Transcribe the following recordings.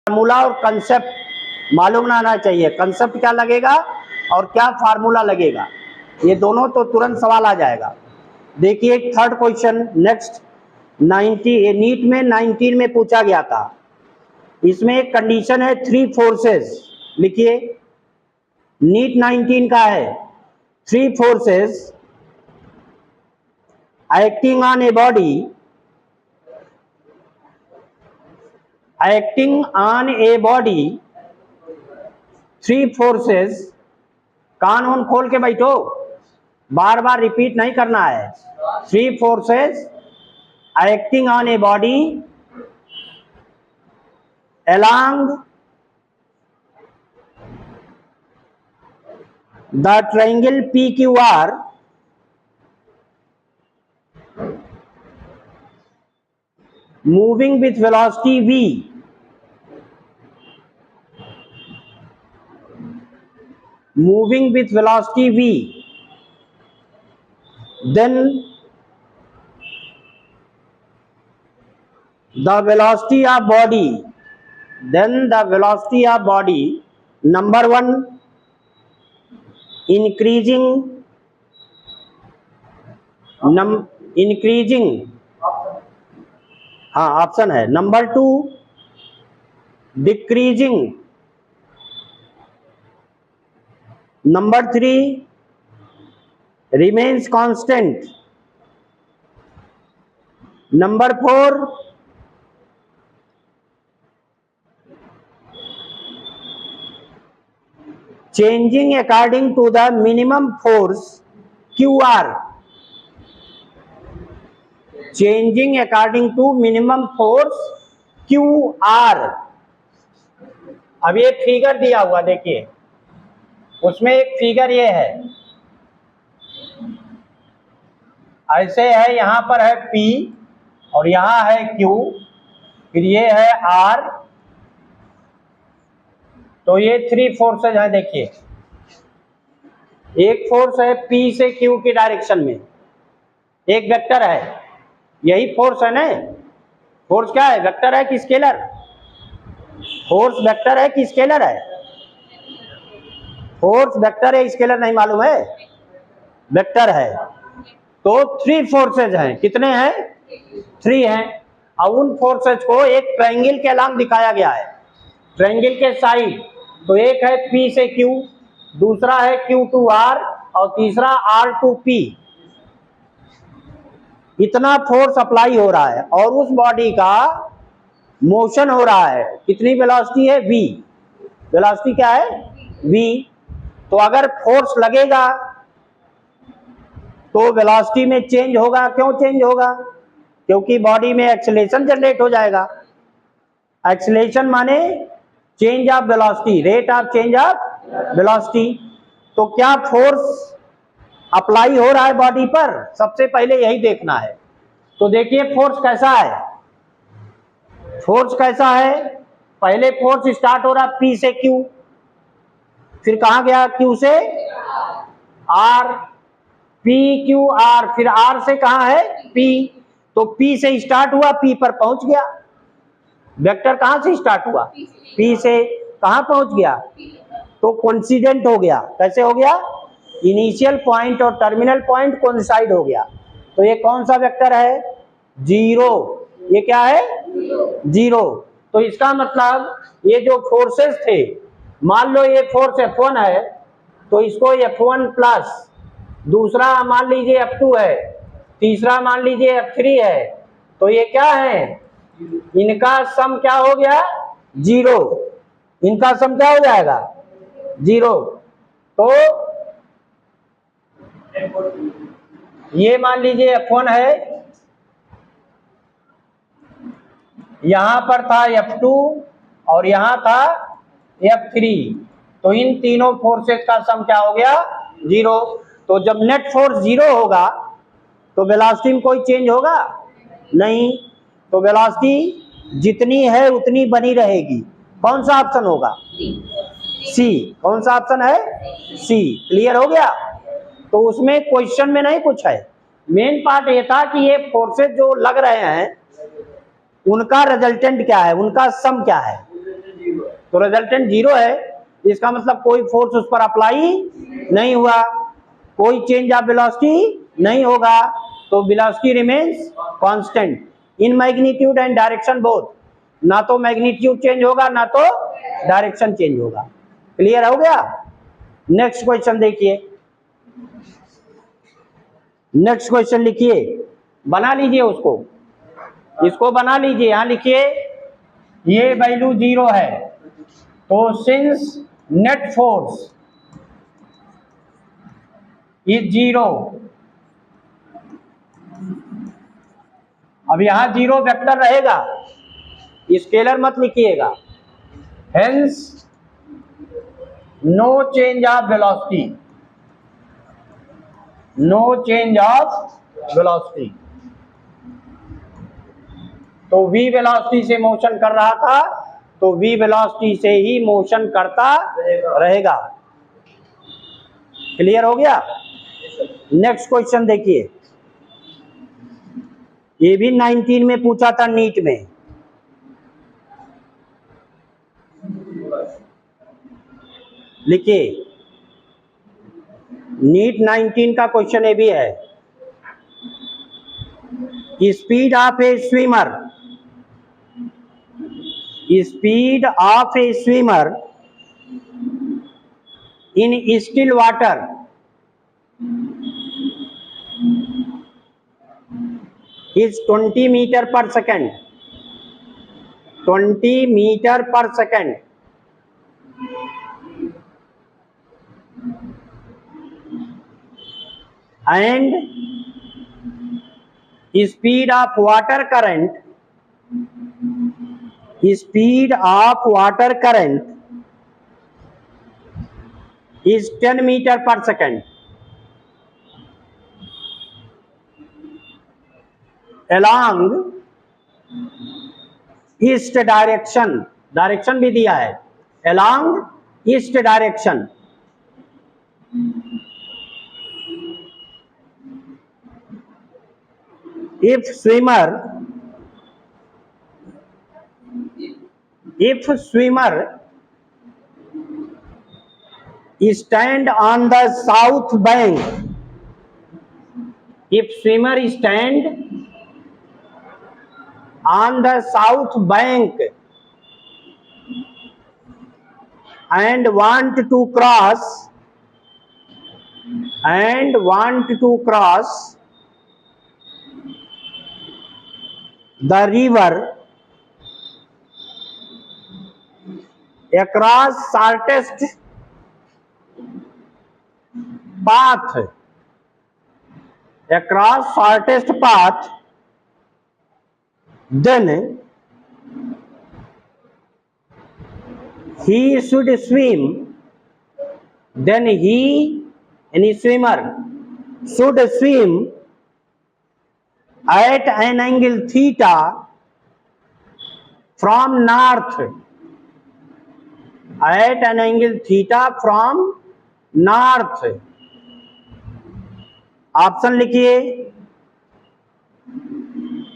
Formula और concept मालूम आना चाहिए। कंसेप्ट क्या लगेगा और क्या फार्मूला लगेगा, ये दोनों तो तुरंत सवाल आ जाएगा। देखिए थर्ड क्वेश्चन नेक्स्ट 90 नीट में 19 में पूछा गया था। इसमें एक कंडीशन है 3 फोर्सेस, लिखिए नीट 19 का है 3 forces acting on a body, acting on a body, 3 forces. कान उन खोल के बैठो, बार बार रिपीट नहीं करना है। 3 forces acting on a body along the triangle PQR moving with velocity v, moving with velocity v, then the velocity of body, then the velocity of body, number 1 increasing, increasing, हाँ option है। Number 2 decreasing, number 3 remains constant, number 4 changing according to the minimum force QR, changing according to minimum force QR। अब ये figure दिया हुआ देखिए, उसमें एक figure ये है, ऐसे है, यहां पर है P और यहां है Q, फिर ये है R, तो ये 3 फोर्सेज है। देखिए एक फोर्स है P से Q की डायरेक्शन में, एक वेक्टर है, यही फोर्स है ना। फोर्स क्या है, वेक्टर है कि स्केलर? फोर्स वेक्टर है कि स्केलर है? फोर्स वेक्टर है, स्केलर नहीं मालूम है, वेक्टर है। तो 3 फोर्सेज हैं, कितने हैं? 3 हैं। और उन फोर्सेज को एक ट्रायंगल के अलांग दिखाया गया है, ट्रायंगल के साइड। तो एक है P से Q, दूसरा है Q to R और तीसरा R to P। इतना फोर्स अप्लाई हो रहा है और उस बॉडी का मोशन हो रहा है। कितनी वेलोसिटी है? v। वेलोसिटी क्या है? v। तो अगर फोर्स लगेगा तो वेलोसिटी में चेंज होगा। क्यों चेंज होगा? क्योंकि बॉडी में एक्सेलरेशन जनरेट हो जाएगा। एक्सेलरेशन माने change of velocity, rate of change of velocity. तो क्या फोर्स अप्लाई हो रहा है बॉडी पर, सबसे पहले यही देखना है। तो देखिए फोर्स कैसा है, फोर्स कैसा है। पहले फोर्स स्टार्ट हो रहा P से Q, फिर कहां गया? Q से R, P Q R, फिर R से कहां है? P। तो P से स्टार्ट हुआ, P पर पहुंच गया। वेक्टर कहां से स्टार्ट हुआ? P से कहां पहुंच गया? तो कोइंसिडेंट हो गया। कैसे हो गया? इनिशियल पॉइंट और टर्मिनल पॉइंट कोइंसाइड हो गया। तो ये कौन सा वेक्टर है? 0। ये क्या है? 0। तो इसका मतलब ये जो फोर्सेस थे, मान लो ये फोर्स F1 है तो इसको F1 प्लस, दूसरा मान लीजिए F2 है, तीसरा मान लीजिए F3 है, तो ये क्या है? इनका सम क्या हो गया? 0। इनका सम क्या हो जाएगा? 0। तो ये मान लीजिए F1 है, यहां पर था F2 और यहां था F3, तो इन तीनों फोर्सेस का सम क्या हो गया? 0। तो जब नेट फोर्स 0 होगा तो वेलोसिटी में कोई चेंज होगा नहीं, तो वेलोसिटी जितनी है उतनी बनी रहेगी। कौन सा ऑप्शन होगा? सी। कौन सा ऑप्शन है? सी। क्लियर हो गया? तो उसमें क्वेश्चन में नहीं कुछ है, मेन पार्ट ये था कि ये फोर्सेस जो लग रहे हैं उनका रिजल्टेंट क्या है, उनका सम क्या है। तो रिजल्टेंट 0 है, इसका मतलब कोई फोर्स उस पर अप्लाई नहीं हुआ, कोई चेंज ऑफ वेलोसिटी नहीं होगा, तो velocity remains constant in magnitude and direction both. ना तो मैग्नीट्यूड चेंज होगा ना तो डायरेक्शन चेंज होगा। क्लियर हो गया? नेक्स्ट क्वेश्चन देखिए, नेक्स्ट क्वेश्चन लिखिए, बना लीजिए उसको, इसको बना लीजिए। यहां लिखिए ये वैल्यू 0 है, तो सिंस नेट फोर्स इज 0, अब यहां 0 वेक्टर रहेगा, स्केलर मत लिखिएगा। Hence no change of velocity, no change of velocity. तो v वेलोसिटी से मोशन कर रहा था, तो v वेलोसिटी से ही मोशन करता रहेगा। क्लियर हो गया? नेक्स्ट क्वेश्चन देखिए, ये भी 19 में पूछा था नीट में। लिखिए, नीट 19 का क्वेश्चन ये भी है, speed of A swimmer, speed of A swimmer in still water is 20 meter per second, 20 meter per second, and speed of water current, speed of water current is 10 meter per second along east direction, direction भी दिया है, along east direction. if swimmer stand on the south bank, if swimmer stand on the south bank and want to cross the river across shortest path, then he should swim, then any swimmer should swim at an angle theta from north, at an angle theta from north। Option लिखिए,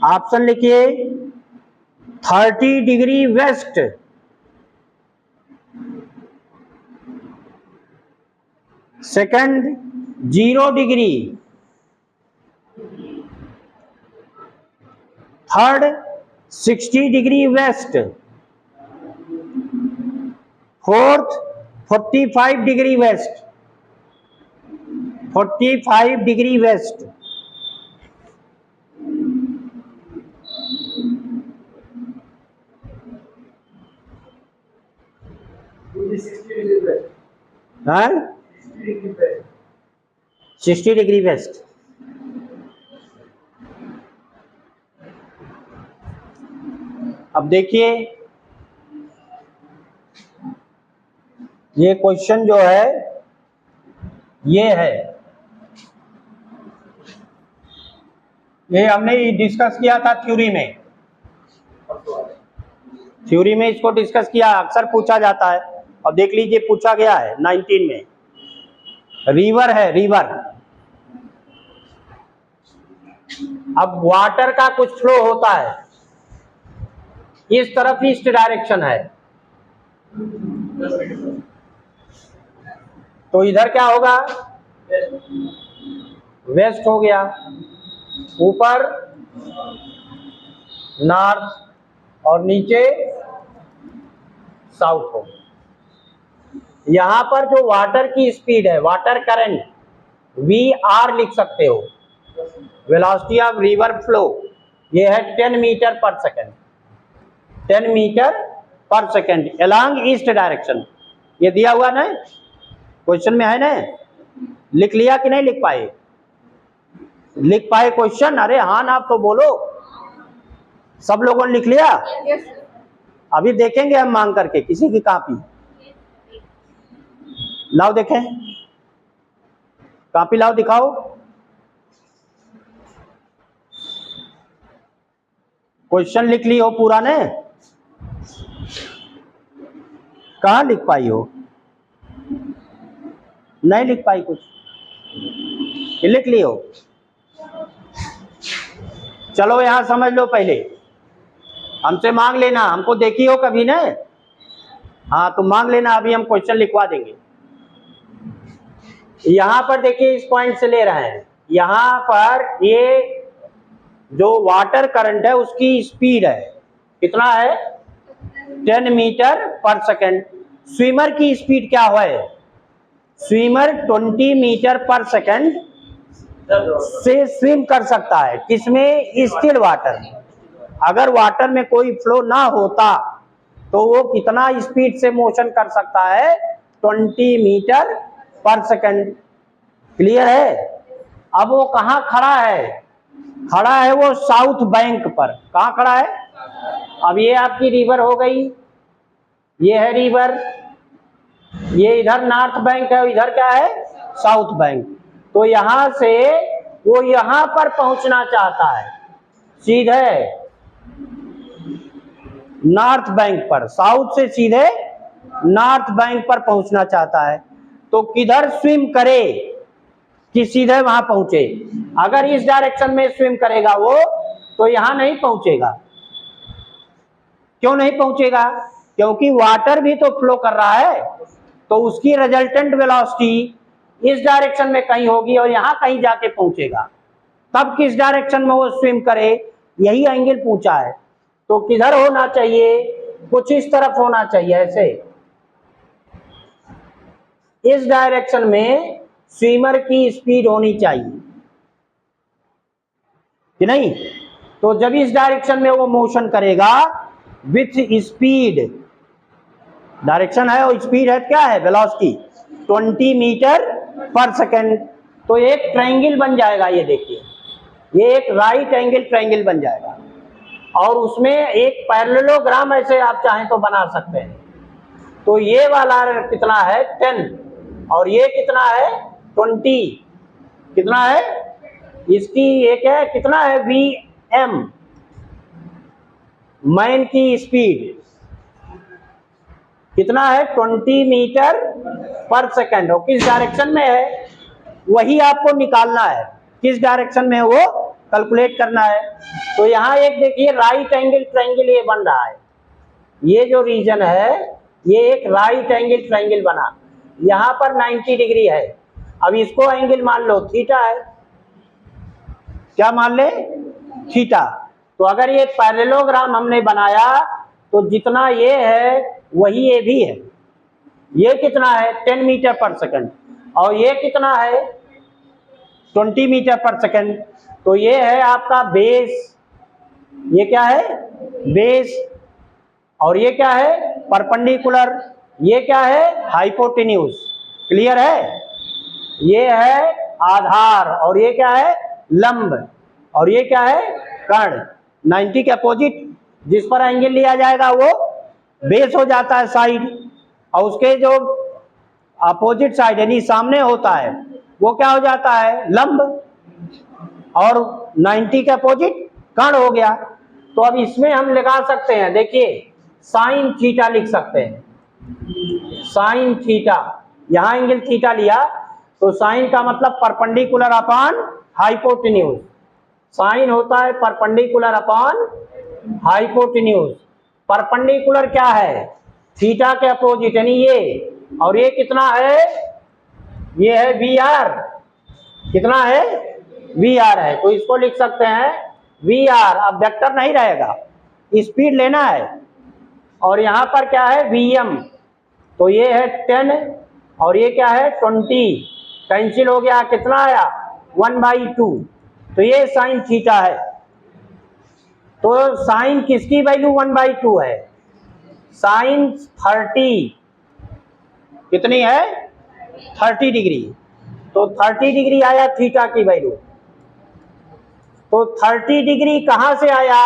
option लिखिए, 30 degree west, second 0 degree, third 60 degree west, fourth 45 degree west, 45 degree west. हाँ, 60 degree west. अब देखिए, ये question जो है ये है, ये हमने डिस्कस किया था थ्योरी में, थ्योरी में इसको डिस्कस किया, अक्सर पूछा जाता है। और देख लीजिए पूछा गया है 19 में, रिवर है, रिवर। अब वाटर का कुछ फ्लो होता है, इस तरफ ईस्ट डायरेक्शन है, तो इधर क्या होगा, वेस्ट हो गया, ऊपर नॉर्थ और नीचे साउथ हो। यहां पर जो वाटर की स्पीड है, वाटर करंट, VR लिख सकते हो, वेलोसिटी ऑफ रिवर फ्लो, ये है 10 मीटर पर सेकेंड, 10 मीटर पर सेकेंड अलोंग ईस्ट डायरेक्शन। ये दिया हुआ ना क्वेश्चन में है ना, लिख लिया कि नहीं लिख पाए? लिख पाए क्वेश्चन? अरे हाँ ना, आप तो बोलो, सब लोगों ने लिख लिया? अभी देखेंगे हम मांग करके किसी की कॉपी, लाओ देखें, कॉपी लाओ दिखाओ। क्वेश्चन लिख ली हो पूरा ने? कहाँ लिख पाई हो? नहीं लिख पाई कुछ? ये लिख ली हो? चलो यहां समझ लो, पहले हमसे मांग लेना, हमको देखी हो कभी ना? हाँ तो मांग लेना, अभी हम क्वेश्चन लिखवा देंगे। यहां पर देखिए, इस पॉइंट से ले रहे हैं, यहां पर ये जो वाटर करंट है उसकी स्पीड है, कितना है? 10 मीटर पर सेकेंड। स्विमर की स्पीड क्या है? स्विमर 20 मीटर पर सेकेंड से स्विम कर सकता है, किसमें? Still water. अगर वाटर में कोई फ्लो ना होता तो वो कितना स्पीड से मोशन कर सकता है? 20 मीटर पर सेकेंड। क्लियर है? अब वो कहाँ खड़ा है? खड़ा है वो साउथ बैंक पर। कहाँ खड़ा है? अब ये आपकी रिवर हो गई, ये है रिवर, ये इधर नॉर्थ बैंक है, इधर क्या है? South bank. तो यहां से वो यहां पर पहुंचना चाहता है, सीधे नॉर्थ बैंक पर, साउथ से सीधे नॉर्थ बैंक पर पहुंचना चाहता है। तो किधर स्विम करे कि सीधे वहां पहुंचे? अगर इस डायरेक्शन में स्विम करेगा वो तो यहां नहीं पहुंचेगा। क्यों नहीं पहुंचेगा? क्योंकि वाटर भी तो फ्लो कर रहा है, तो उसकी रिजल्टेंट वेलोसिटी इस डायरेक्शन में कहीं होगी और यहां कहीं जाके पहुंचेगा। तब किस डायरेक्शन में वो स्विम करे, यही एंगल पूछा है। तो किधर होना चाहिए? कुछ इस तरफ होना चाहिए, ऐसे इस डायरेक्शन में स्विमर की स्पीड होनी चाहिए कि नहीं? तो जब इस डायरेक्शन में वो मोशन करेगा विथ स्पीड, डायरेक्शन है और स्पीड है, क्या है? वेलोसिटी 20 मीटर पर सेकेंड। तो एक ट्रायंगल बन जाएगा, ये देखिए, ये एक राइट एंगल ट्रायंगल बन जाएगा और उसमें एक पैरेललोग्राम ऐसे आप चाहें तो बना सकते हैं। तो ये वाला कितना है? 10 और ये कितना है? 20। कितना है इसकी? एक है कितना है? VM, मैन की स्पीड कितना है? 20 मीटर पर सेकेंड। और किस डायरेक्शन में है वही आपको निकालना है, किस डायरेक्शन में है वो कैलकुलेट करना है। तो यहाँ एक देखिए राइट एंगल ट्रायंगल ये बन रहा है, ये जो रीजन है ये एक राइट एंगल ट्रायंगल बना, यहाँ पर 90 डिग्री है। अब इसको एंगल मान लो थीटा है, क्या मान ले? थीटा। तो अगर ये पैरेललोग्राम हमने बनाया तो जितना ये है वही ये भी है। ये कितना है? 10 मीटर पर सेकेंड और ये कितना है? 20 मीटर पर सेकेंड। तो ये है आपका बेस, ये क्या है? बेस। और ये क्या है? परपेंडिकुलर। ये क्या है? हाइपोटेन्यूज। क्लियर है? ये है आधार और ये क्या है? लंब। और ये क्या है? कर्ण। 90 के अपोजिट जिस पर एंगल लिया जाएगा वो बेस हो जाता है, साइड, और उसके जो अपोजिट साइड यानी सामने होता है वो क्या हो जाता है? लंब। और 90 के अपोजिट कर्ण हो गया। तो अब इसमें हम लगा सकते हैं, देखिए साइन थीटा लिख सकते हैं, साइन थीटा। यहां एंगल थीटा लिया तो साइन का मतलब परपेंडिकुलर अपॉन हाइपोटेन्यूज। साइन होता है परपेंडिकुलर अपॉन हाइपोटेन्यूज। परपेंडिकुलर क्या है? थीटा के अपोजिट, यानी ये, और ये कितना है, ये है वी आर, कितना है, वी आर है, तो इसको लिख सकते हैं वी आर। अब वेक्टर नहीं रहेगा, स्पीड लेना है, और यहां पर क्या है वीएम, तो ये है 10 और ये क्या है 20, कैंसिल हो गया, कितना आया 1/2, तो ये साइन थीटा है। तो साइन किसकी वैल्यू 1/2 है, साइन 30, कितनी है 30 डिग्री, तो 30 डिग्री आया थीटा की वैल्यू। तो 30 डिग्री कहां से आया,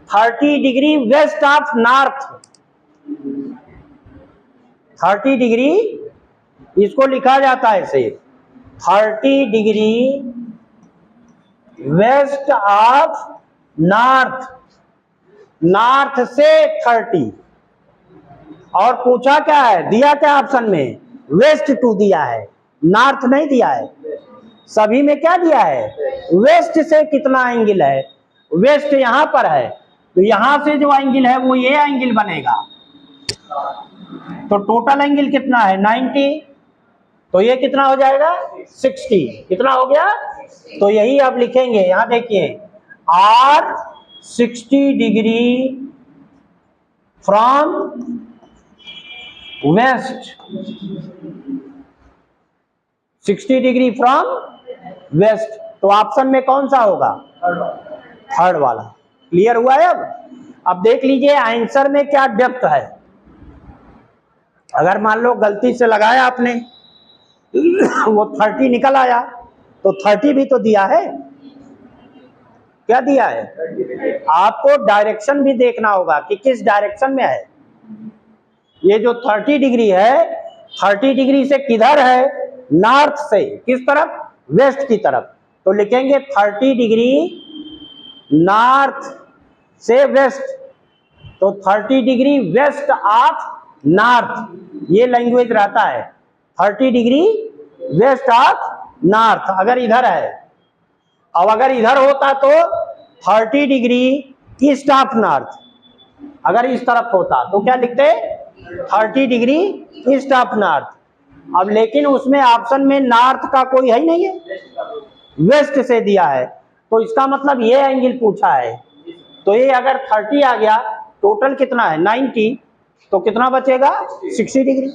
30 degree west of north, 30 degree इसको लिखा जाता है ऐसे, 30 degree west of north, north से 30, और पूछा क्या है, दिया क्या ऑप्शन में, वेस्ट टू दिया है, नॉर्थ नहीं दिया है, सभी में क्या दिया है, वेस्ट से कितना एंगल है, वेस्ट यहां पर है, तो यहां से जो एंगल है वो ये एंगल बनेगा, तो टोटल एंगल कितना है 90, तो ये कितना हो जाएगा 60, कितना हो गया, तो यही आप लिखेंगे, यहां देखिए R 60 degree from west, 60 degree from west, तो ऑप्शन में कौन सा होगा, थर्ड वाला। क्लियर हुआ है। अब देख लीजिए आंसर में क्या डेप्थ है, अगर मान लो गलती से लगाया आपने वो 30 निकल आया, तो 30 भी तो दिया है, क्या दिया है, आपको डायरेक्शन भी देखना होगा कि किस डायरेक्शन में है, ये जो 30 डिग्री है 30 डिग्री से किधर है, नॉर्थ से, किस तरफ, वेस्ट की तरफ, तो लिखेंगे 30 डिग्री नॉर्थ से वेस्ट, तो 30 डिग्री वेस्ट ऑफ नॉर्थ, ये लैंग्वेज रहता है 30 डिग्री वेस्ट ऑफ नॉर्थ, अगर इधर है। अब अगर इधर होता तो 30 डिग्री ईस्ट ऑफ नॉर्थ, अगर इस तरफ होता तो क्या लिखते 30 डिग्री ईस्ट ऑफ नॉर्थ। अब लेकिन उसमें ऑप्शन में नॉर्थ का कोई है ही नहीं है, वेस्ट से दिया है, तो इसका मतलब ये एंगल पूछा है, तो ये अगर 30 आ गया, टोटल कितना है 90, तो कितना बचेगा 60 डिग्री,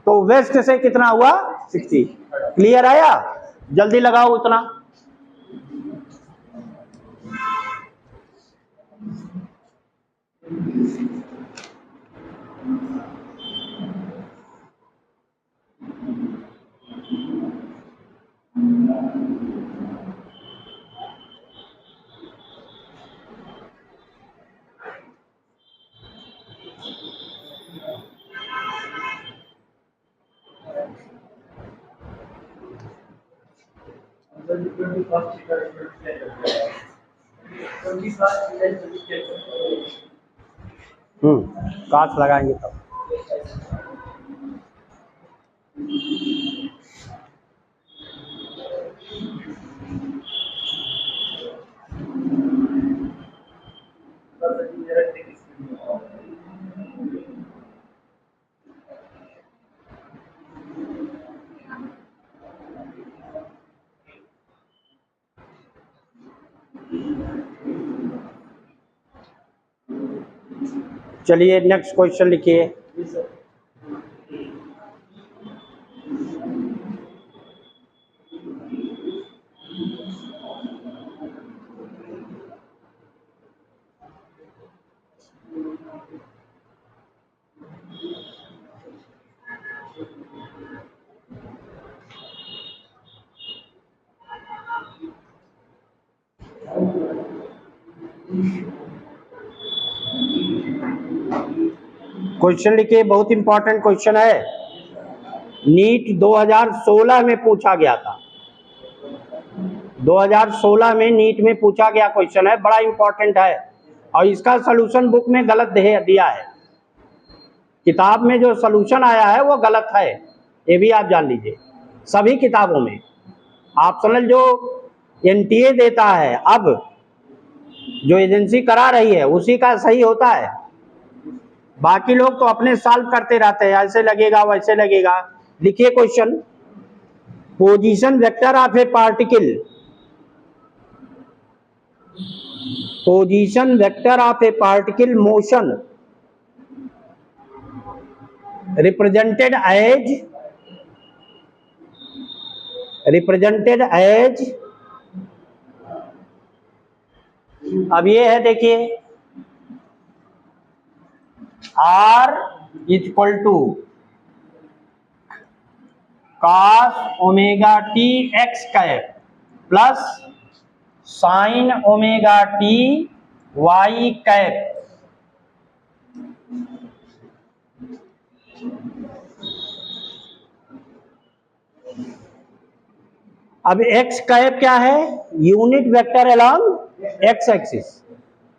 तो वेस्ट से कितना हुआ 60। क्लियर आया, जल्दी लगाओ उतना। कांच लगाएंगे तब। चलिए नेक्स्ट क्वेश्चन लिखिए। क्वेश्चन लिखिए, बहुत इंपॉर्टेंट क्वेश्चन है, नीट 2016 में पूछा गया था, 2016 में नीट में पूछा गया क्वेश्चन है, बड़ा इंपॉर्टेंट है, और इसका सलूशन बुक में गलत दिया है, किताब में जो सलूशन आया है वो गलत है, ये भी आप जान लीजिए। सभी किताबों में ऑप्शनल जो एनटीए देता है, अब जो एजेंसी करा रही है उसी का सही होता है, बाकी लोग तो अपने सॉल्व करते रहते हैं, ऐसे लगेगा वैसे लगेगा। लिखिए question, position vector of a particle, position vector of a particle motion represented as, अब ये है देखिए, R equal to cos omega T X cap plus sine omega T Y cap. अब एक्स कैप क्या है? Unit vector along X axis.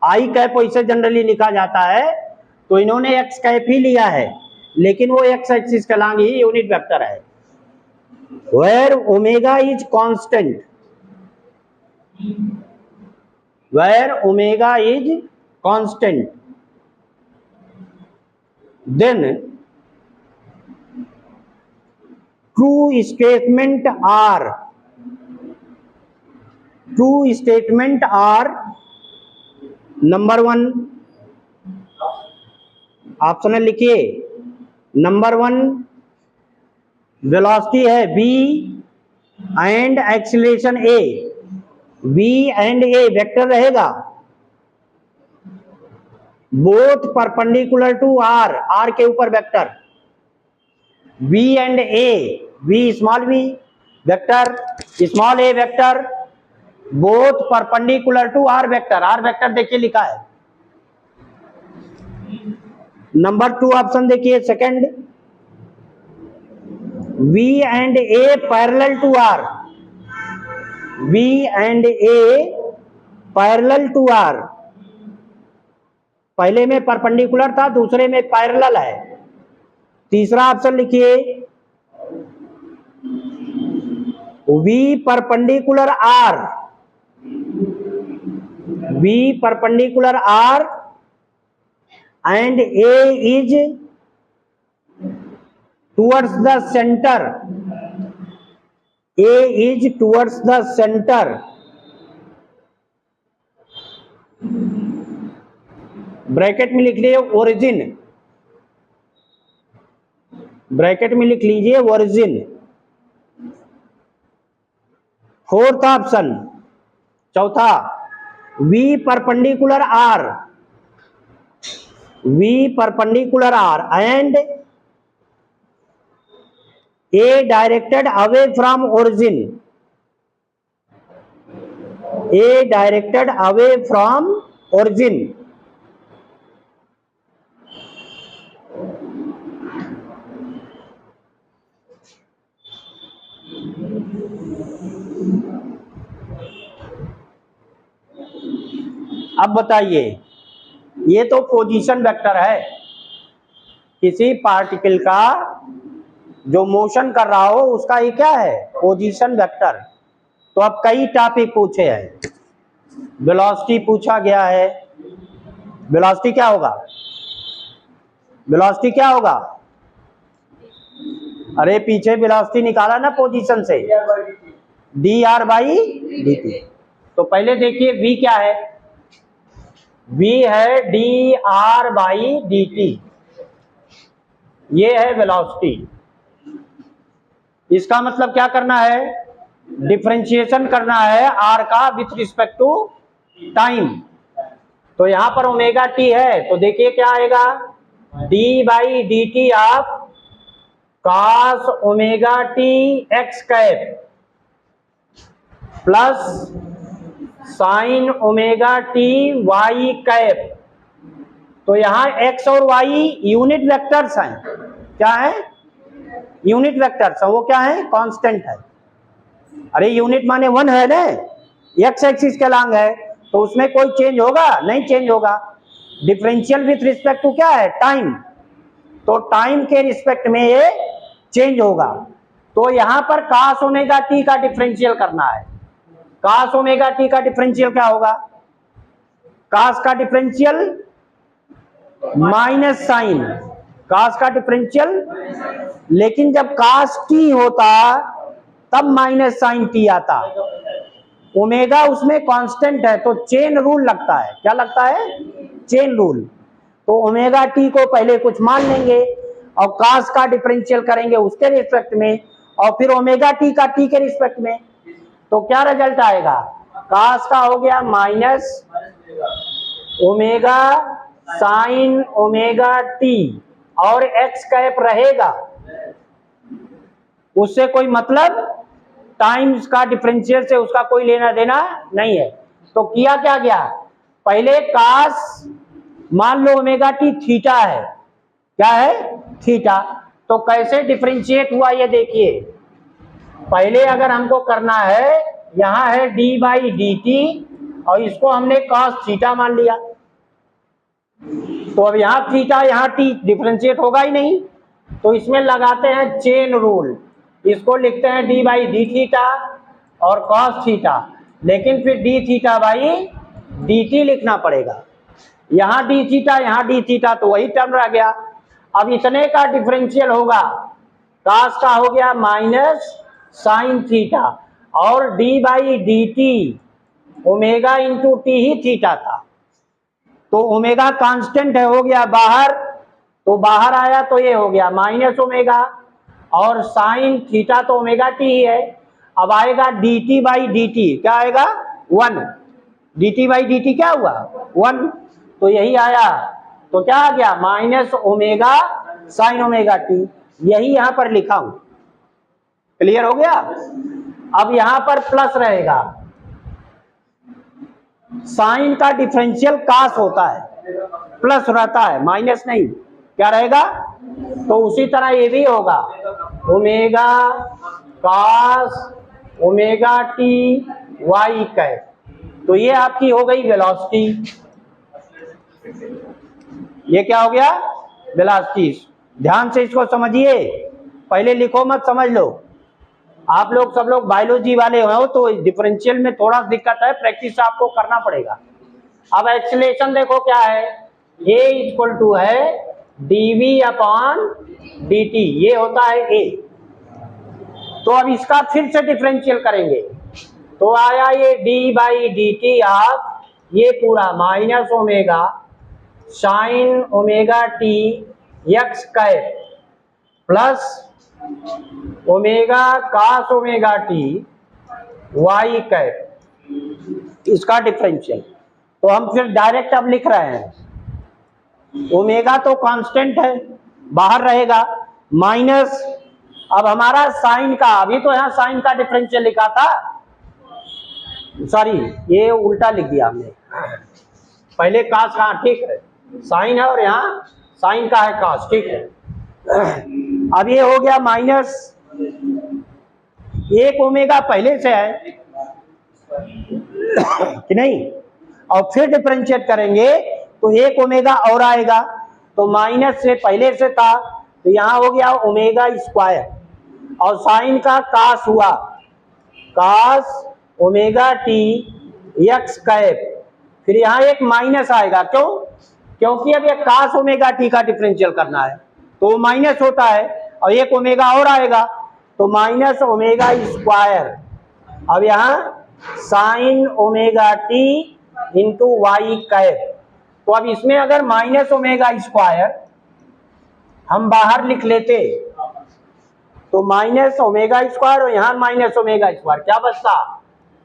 I cap वैसे generally लिखा जाता है, तो इन्होंने एक्स कैप ही लिया है, लेकिन वो एक्स एक्सिस के अलोंग ही यूनिट वेक्टर है। Where omega is constant, where omega is constant, then true statement are, true statement are number 1, optional लिखिए। नंबर 1 वेलोसिटी है v and acceleration a, v and a vector रहेगा, both perpendicular to r, r के ऊपर vector, v and a, v small v vector, small a vector, both perpendicular to r vector, r vector देखिए लिखा है। Number 2 option देखिए second, v and a parallel to r, v and a parallel to r, पहले में perpendicular था, दूसरे में parallel है। तीसरा ऑप्शन लिखिए, v perpendicular r, v perpendicular r and a is towards the center, a is towards the center, bracket में लिख लीजिए ओरिजिन, ब्रैकेट में लिख लीजिए ओरिजिन। फोर्थ ऑप्शन, चौथा, v perpendicular r, v perpendicular r and a directed away from origin, a directed away from origin, अब बताइए, ये तो पोजीशन वेक्टर है, किसी पार्टिकल का जो मोशन कर रहा हो उसका ये क्या है? Position vector. तो अब कई टॉपिक पूछे हैं, वेलोसिटी पूछा गया है, वेलोसिटी क्या होगा? वेलोसिटी क्या होगा? अरे पीछे वेलोसिटी निकाला ना पोजीशन से, D R by D T. तो पहले देखिए v क्या है, v है D R by D T, ये है वेलोसिटी। इसका मतलब क्या करना है? डिफरेंशिएशन करना है r का विथ रिस्पेक्ट टू टाइम। तो यहां पर ओमेगा टी है, तो देखिए क्या आएगा, d by D T of cos omega T X cap plus sine omega T Y cap. तो यहां x और y यूनिट वेक्टर्स हैं, क्या है? यूनिट वेक्टर्स, वो क्या है? कांस्टेंट है। अरे यूनिट माने 1 है ना, एक्स एक्सिस के लॉन्ग है, तो उसमें कोई चेंज होगा? नहीं चेंज होगा। डिफरेंशियल विथ रिस्पेक्ट टू क्या है? टाइम। तो टाइम के रिस्पेक्ट में ये चेंज होगा। तो यहां पर cos ओमेगा टी का डिफरेंशियल करना है। cos ओमेगा टी का डिफरेंशियल क्या होगा? cos का डिफरेंशियल माइनस साइन कास का डिफरेंशियल, लेकिन जब कास टी होता तब माइनस साइन टी आता। ओमेगा उसमें कांस्टेंट है तो चेन रूल लगता है। क्या लगता है? Chain rule. तो ओमेगा टी को पहले कुछ मान लेंगे और कास का डिफरेंशियल करेंगे उसके रिस्पेक्ट में, और फिर ओमेगा टी का टी के रिस्पेक्ट में। तो क्या रिजल्ट आएगा? कास का हो गया minus omega sine omega T, और एक्स कैप रहेगा, उससे कोई मतलब, टाइम्स का डिफरेंशियल से उसका कोई लेना देना नहीं है। तो किया क्या गया? पहले कास मान लो ओमेगा टी थीटा है। क्या है? थीटा। तो कैसे डिफरेंशिएट हुआ ये देखिए। पहले अगर हमको करना है, यहां है डी बाई डी टी और इसको हमने कास थीटा मान लिया, तो अब यहां थीटा यहां टी, डिफरेंशिएट होगा ही नहीं। तो इसमें लगाते हैं चेन रूल, इसको लिखते हैं डी बाई डी थीटा और कॉस थीटा, लेकिन फिर D theta by D T लिखना पड़ेगा। यहां डी थीटा यहां डी थीटा, तो वही टर्म रह गया। अब इतने का डिफरेंशियल होगा, कॉस का हो गया माइनस साइन थीटा, और D by D T omega into T he theta था, तो ओमेगा कांस्टेंट है, हो गया बाहर, तो बाहर आया तो ये हो गया माइनस ओमेगा, और साइन थीटा तो ओमेगा टी ही है। अब आएगा D T by D T, क्या आएगा? 1। D T by D T क्या हुआ? 1। तो यही आया, तो क्या आ गया? Minus omega sine omega T, यही यहां पर लिखा हूं। क्लियर हो गया? अब यहां पर प्लस रहेगा, साइन का डिफरेंशियल कास होता है, प्लस रहता है, माइनस नहीं। क्या रहेगा? तो उसी तरह ये भी होगा, omega cos omega T Y cap. तो ये आपकी हो गई वेलोसिटी। ये क्या हो गया? वेलोसिटी। ध्यान से इसको समझिए, पहले लिखो मत, समझ लो। आप लोग सब लोग बायोलॉजी वाले हो तो डिफरेंशियल में थोड़ा दिक्कत है, प्रैक्टिस आपको करना पड़ेगा। अब एक्सीलरेशन देखो क्या है, a इक्वल टू है dv अपॉन dt, ये होता है a। तो अब इसका फिर से डिफरेंशियल करेंगे, तो आया ये d बाई डी टी आप, ये पूरा minus omega sine omega T X cap plus omega cos omega T Y cap, इसका डिफरेंशियल। तो हम फिर डायरेक्ट अब लिख रहे हैं, ओमेगा तो कांस्टेंट है, बाहर रहेगा, माइनस, अब हमारा साइन का, अभी तो यहां साइन का डिफरेंशियल लिखा था, सॉरी ये उल्टा लिख दिया हमने, पहले कास का, ठीक है, साइन है और यहाँ साइन का है कास, ठीक है। अब ये हो गया माइनस, एक ओमेगा पहले से है कि नहीं, और फिर डिफरेंशिएट करेंगे तो एक ओमेगा और आएगा, तो माइनस से पहले से था, तो यहां हो गया ओमेगा स्क्वायर, और साइन का कास हुआ, cos omega T X cap, फिर यहां एक माइनस आएगा, क्यों? क्योंकि अब ये कास ओमेगा टी का डिफरेंशियल करना है तो माइनस होता है, और एक ओमेगा और आएगा तो माइनस ओमेगा स्क्वायर। अब यहां sine omega T into Y cap, तो अब इसमें अगर माइनस ओमेगा स्क्वायर हम बाहर लिख लेते तो माइनस ओमेगा स्क्वायर, और यहां माइनस ओमेगा स्क्वायर, क्या बचता?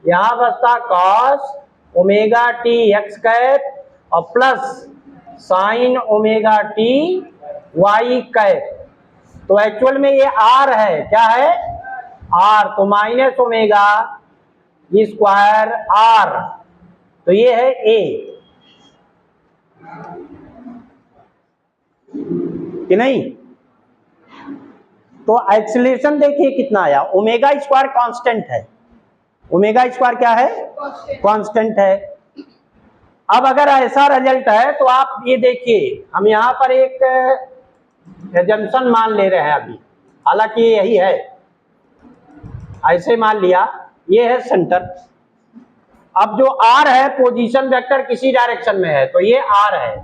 यहां बचता cos omega T X cap और plus sine omega T Y cap. तो एक्चुअल में ये आर है, क्या है? आर, तो माइनस ओमेगा स्क्वायर आर, तो ये है ए, कि नहीं? तो एक्सीलरेशन देखिए कितना आया, ओमेगा स्क्वायर कांस्टेंट है, ओमेगा स्क्वायर क्या है? कांस्टेंट है। अब अगर ऐसा रिजल्ट है तो आप ये देखिए, हम यहां पर एक एजम्पशन मान ले रहे हैं अभी, हालांकि यही है, ऐसे मान लिया, ये है सेंटर। अब जो आर है पोजीशन वेक्टर किसी डायरेक्शन में है, तो ये आर है,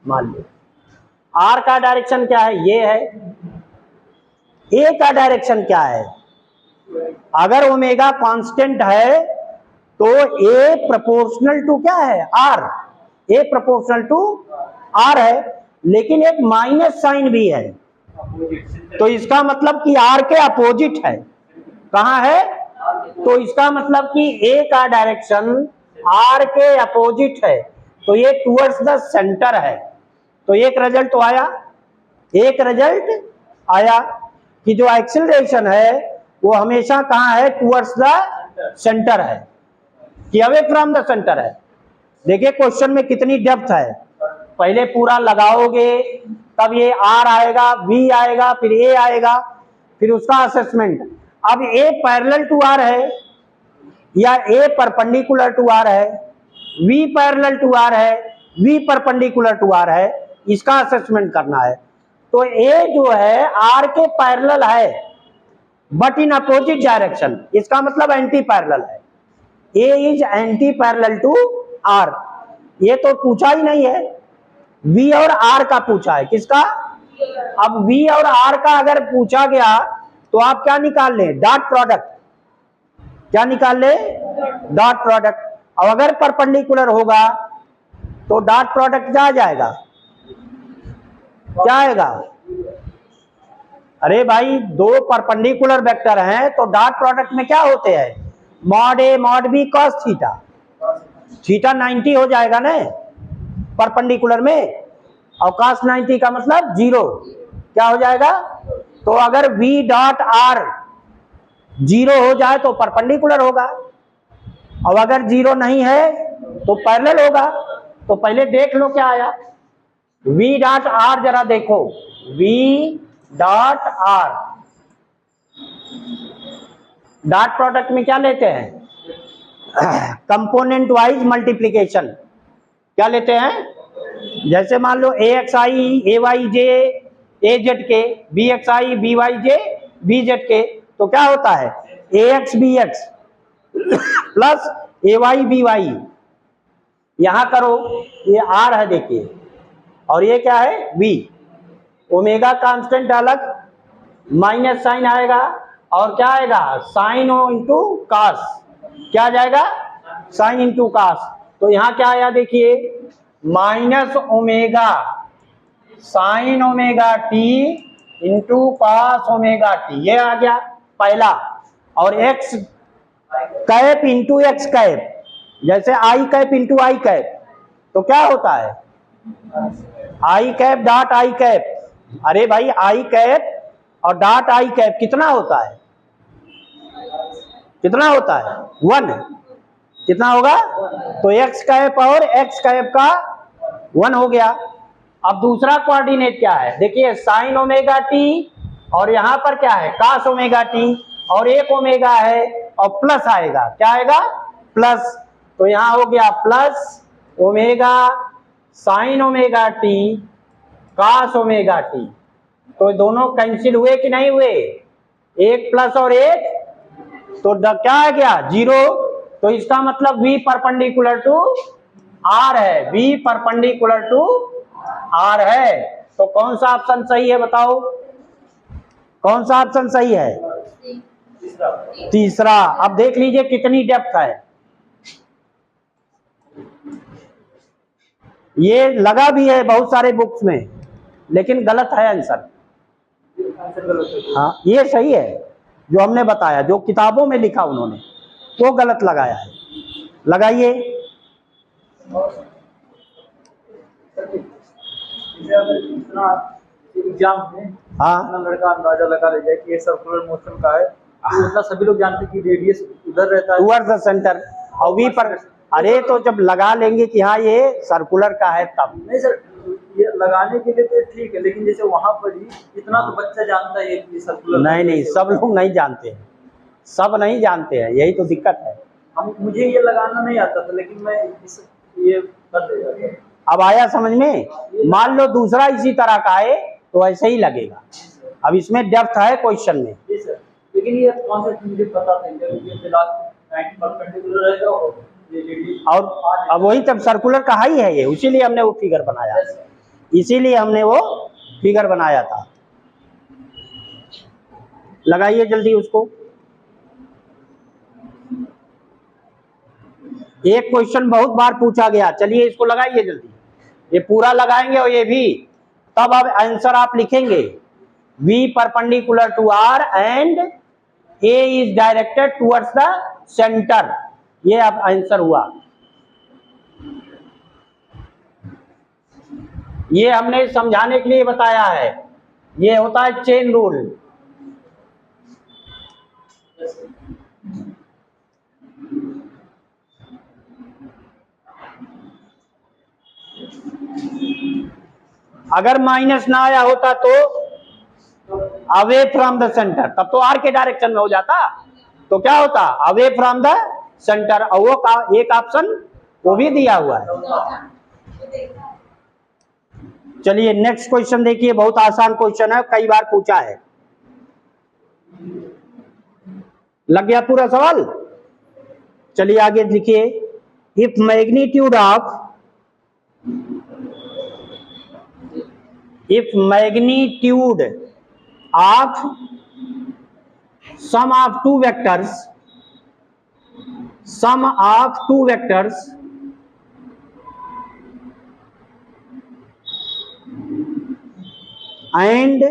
मान लो आर का डायरेक्शन क्या है, ये है। ए का डायरेक्शन क्या है, अगर ओमेगा कांस्टेंट है तो ए प्रोपोर्शनल टू क्या है, R. A proportional to R है, लेकिन एक माइनस साइन भी है, तो इसका मतलब कि आर के अपोजिट है। कहाँ है, तो इसका मतलब कि ए का डायरेक्शन आर के अपोजिट है, तो ये टुवर्ड्स द सेंटर है। तो एक रिजल्ट तो आया, एक रिजल्ट आया कि जो एक्सीलरेशन है वो हमेशा कहाँ है, टुवर्ड्स द सेंटर है कि अवे फ्रॉम द सेंटर है। देखिए क्वेश्चन में कितनी डेप्थ है, पहले पूरा लगाओगे तब ये आर आएगा, बी आएगा, फिर ए आएगा, फिर उसका असेसमेंट। अब ए पैरेलल टू आर है या ए परपेंडिकुलर टू आर है, वी पैरेलल टू आर है, वी परपेंडिकुलर टू आर है, इसका असेसमेंट करना है। तो ए जो है आर के पैरेलल है बट इन अपोजिट डायरेक्शन, इसका मतलब एंटी पैरेलल है। ए is anti parallel to R. ये तो पूछा ही नहीं है, वी और आर का पूछा है, किसका। अब वी और आर का अगर पूछा गया तो आप क्या निकाल लें, डॉट प्रोडक्ट। क्या निकाल ले, डॉट प्रोडक्ट। और अगर परपेंडिकुलर होगा तो डॉट प्रोडक्ट क्या आ जाएगा, क्या आएगा। अरे भाई दो परपेंडिकुलर वेक्टर हैं तो डॉट प्रोडक्ट में क्या होते हैं, mod A mod B cos theta. Theta 90 हो जाएगा ना परपेंडिकुलर में, और cos 90 का मतलब 0, क्या हो जाएगा। तो अगर v डॉट आर 0 हो जाए तो परपेंडिकुलर होगा, और अगर 0 नहीं है तो पैरेलल होगा। तो पहले देख लो क्या आया, v डॉट आर जरा देखो, v dot R dot product में क्या लेते हैं, कंपोनेंट वाइज मल्टीप्लीकेशन। क्या लेते हैं, जैसे मान लो A X I A Y J A Z K, B X I B Y J B Z K, तो क्या होता है A X B X plus A Y B Y. यहां करो, ये आर है देखिए, और ये क्या है वी। ओमेगा कांस्टेंट अलग, माइनस साइन आएगा, और क्या आएगा साइन इंटू कास, क्या आ जाएगा साइन इंटू कास। तो यहां क्या आया देखिए, minus omega sine omega T into cos omega T, ये आ गया पहला। और x cap into x cap, जैसे आई कैप इंटू आई कैप, तो क्या होता है आई कैप डॉट आई कैप। अरे भाई आई कैप और डॉट आई कैप कितना होता है, कितना होता है 1, कितना होगा। तो एक्स कैप और एक्स कैप का 1 हो गया। अब दूसरा कोऑर्डिनेट क्या है, देखिए साइन ओमेगा टी, और यहां पर क्या है कॉस ओमेगा टी, और एक ओमेगा है और प्लस आएगा, क्या आएगा प्लस। तो यहां हो गया plus omega sine omega T cos omega T. तो दोनों कैंसिल हुए कि नहीं हुए, एक प्लस और एक, तो क्या आ गया 0। तो इसका मतलब v परपेंडिकुलर टू r है, v परपेंडिकुलर टू r है। तो कौन सा ऑप्शन सही है बताओ, कौन सा ऑप्शन सही है, तीसरा। अब देख लीजिए कितनी डेप्थ है, ये लगा भी है बहुत सारे बुक्स में, लेकिन गलत है आंसर। हाँ ये सही है, जो हमने बताया, जो किताबों में लिखा उन्होंने वो गलत लगाया है। लगाइए, एग्जाम में हाँ लड़का अंदाजा लगा ले जाए कि ये सर्कुलर मोशन का है, तो मतलब सभी लोग जानते हैं कि रेडियस उधर रहता है टुवर्ड्स द सेंटर, और वी पर। अरे तो जब लगा लेंगे कि हाँ ये सर्कुलर का है तब। नहीं सर, ये लगाने के लिए तो ठीक है, लेकिन जैसे वहां पर ही इतना तो बच्चा जानता है ये सर्कुलर। नहीं सब लोग नहीं जानते हैं, सब नहीं जानते हैं, यही तो दिक्कत है। मुझे ये लगाना नहीं आता था, लेकिन मैं ये कर ले। अब आया समझ में। मान लो दूसरा इसी तरह का है तो ऐसे ही लगेगा। अब इसमें डेप्थ है क्वेश्चन में, लेकिन ये कॉन्सेप्ट मुझे पता था, ये लास्ट 90% रहेगा और और अब वही तब सर्कुलर का ही है ये, इसीलिए हमने वो फिगर बनाया। इसीलिए हमने वो फिगर बनाया था। लगाइए जल्दी उसको। एक क्वेश्चन बहुत बार पूछा गया, चलिए इसको लगाइए जल्दी। ये पूरा लगाएंगे और ये भी, तब अब आंसर आप लिखेंगे। V perpendicular to R and A is directed towards the centre. ये अब आंसर हुआ। ये हमने समझाने के लिए बताया है। ये होता है चेन रूल। अगर माइनस ना आया होता तो अवे फ्रॉम द सेंटर, तब तो आर के डायरेक्शन में हो जाता। तो क्या होता, अवे फ्रॉम द सेंटर। और वो एक ऑप्शन वो भी दिया हुआ है। चलिए नेक्स्ट क्वेश्चन देखिए, बहुत आसान क्वेश्चन है, कई बार पूछा है। लग गया पूरा सवाल? चलिए आगे लिखिए। If magnitude of sum of two vectors and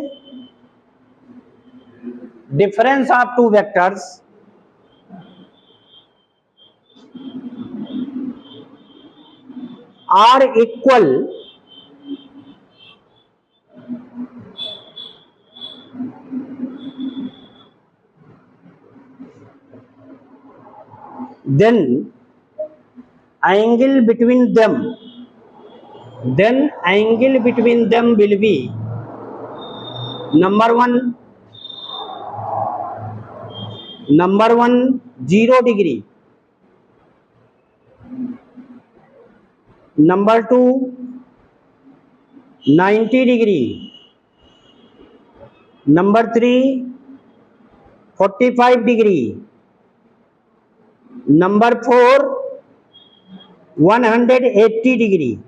difference of two vectors are equal, then angle between them will be number one 0 degree, number 2 90 degree, number 3 45 degree, number 4 180 degree.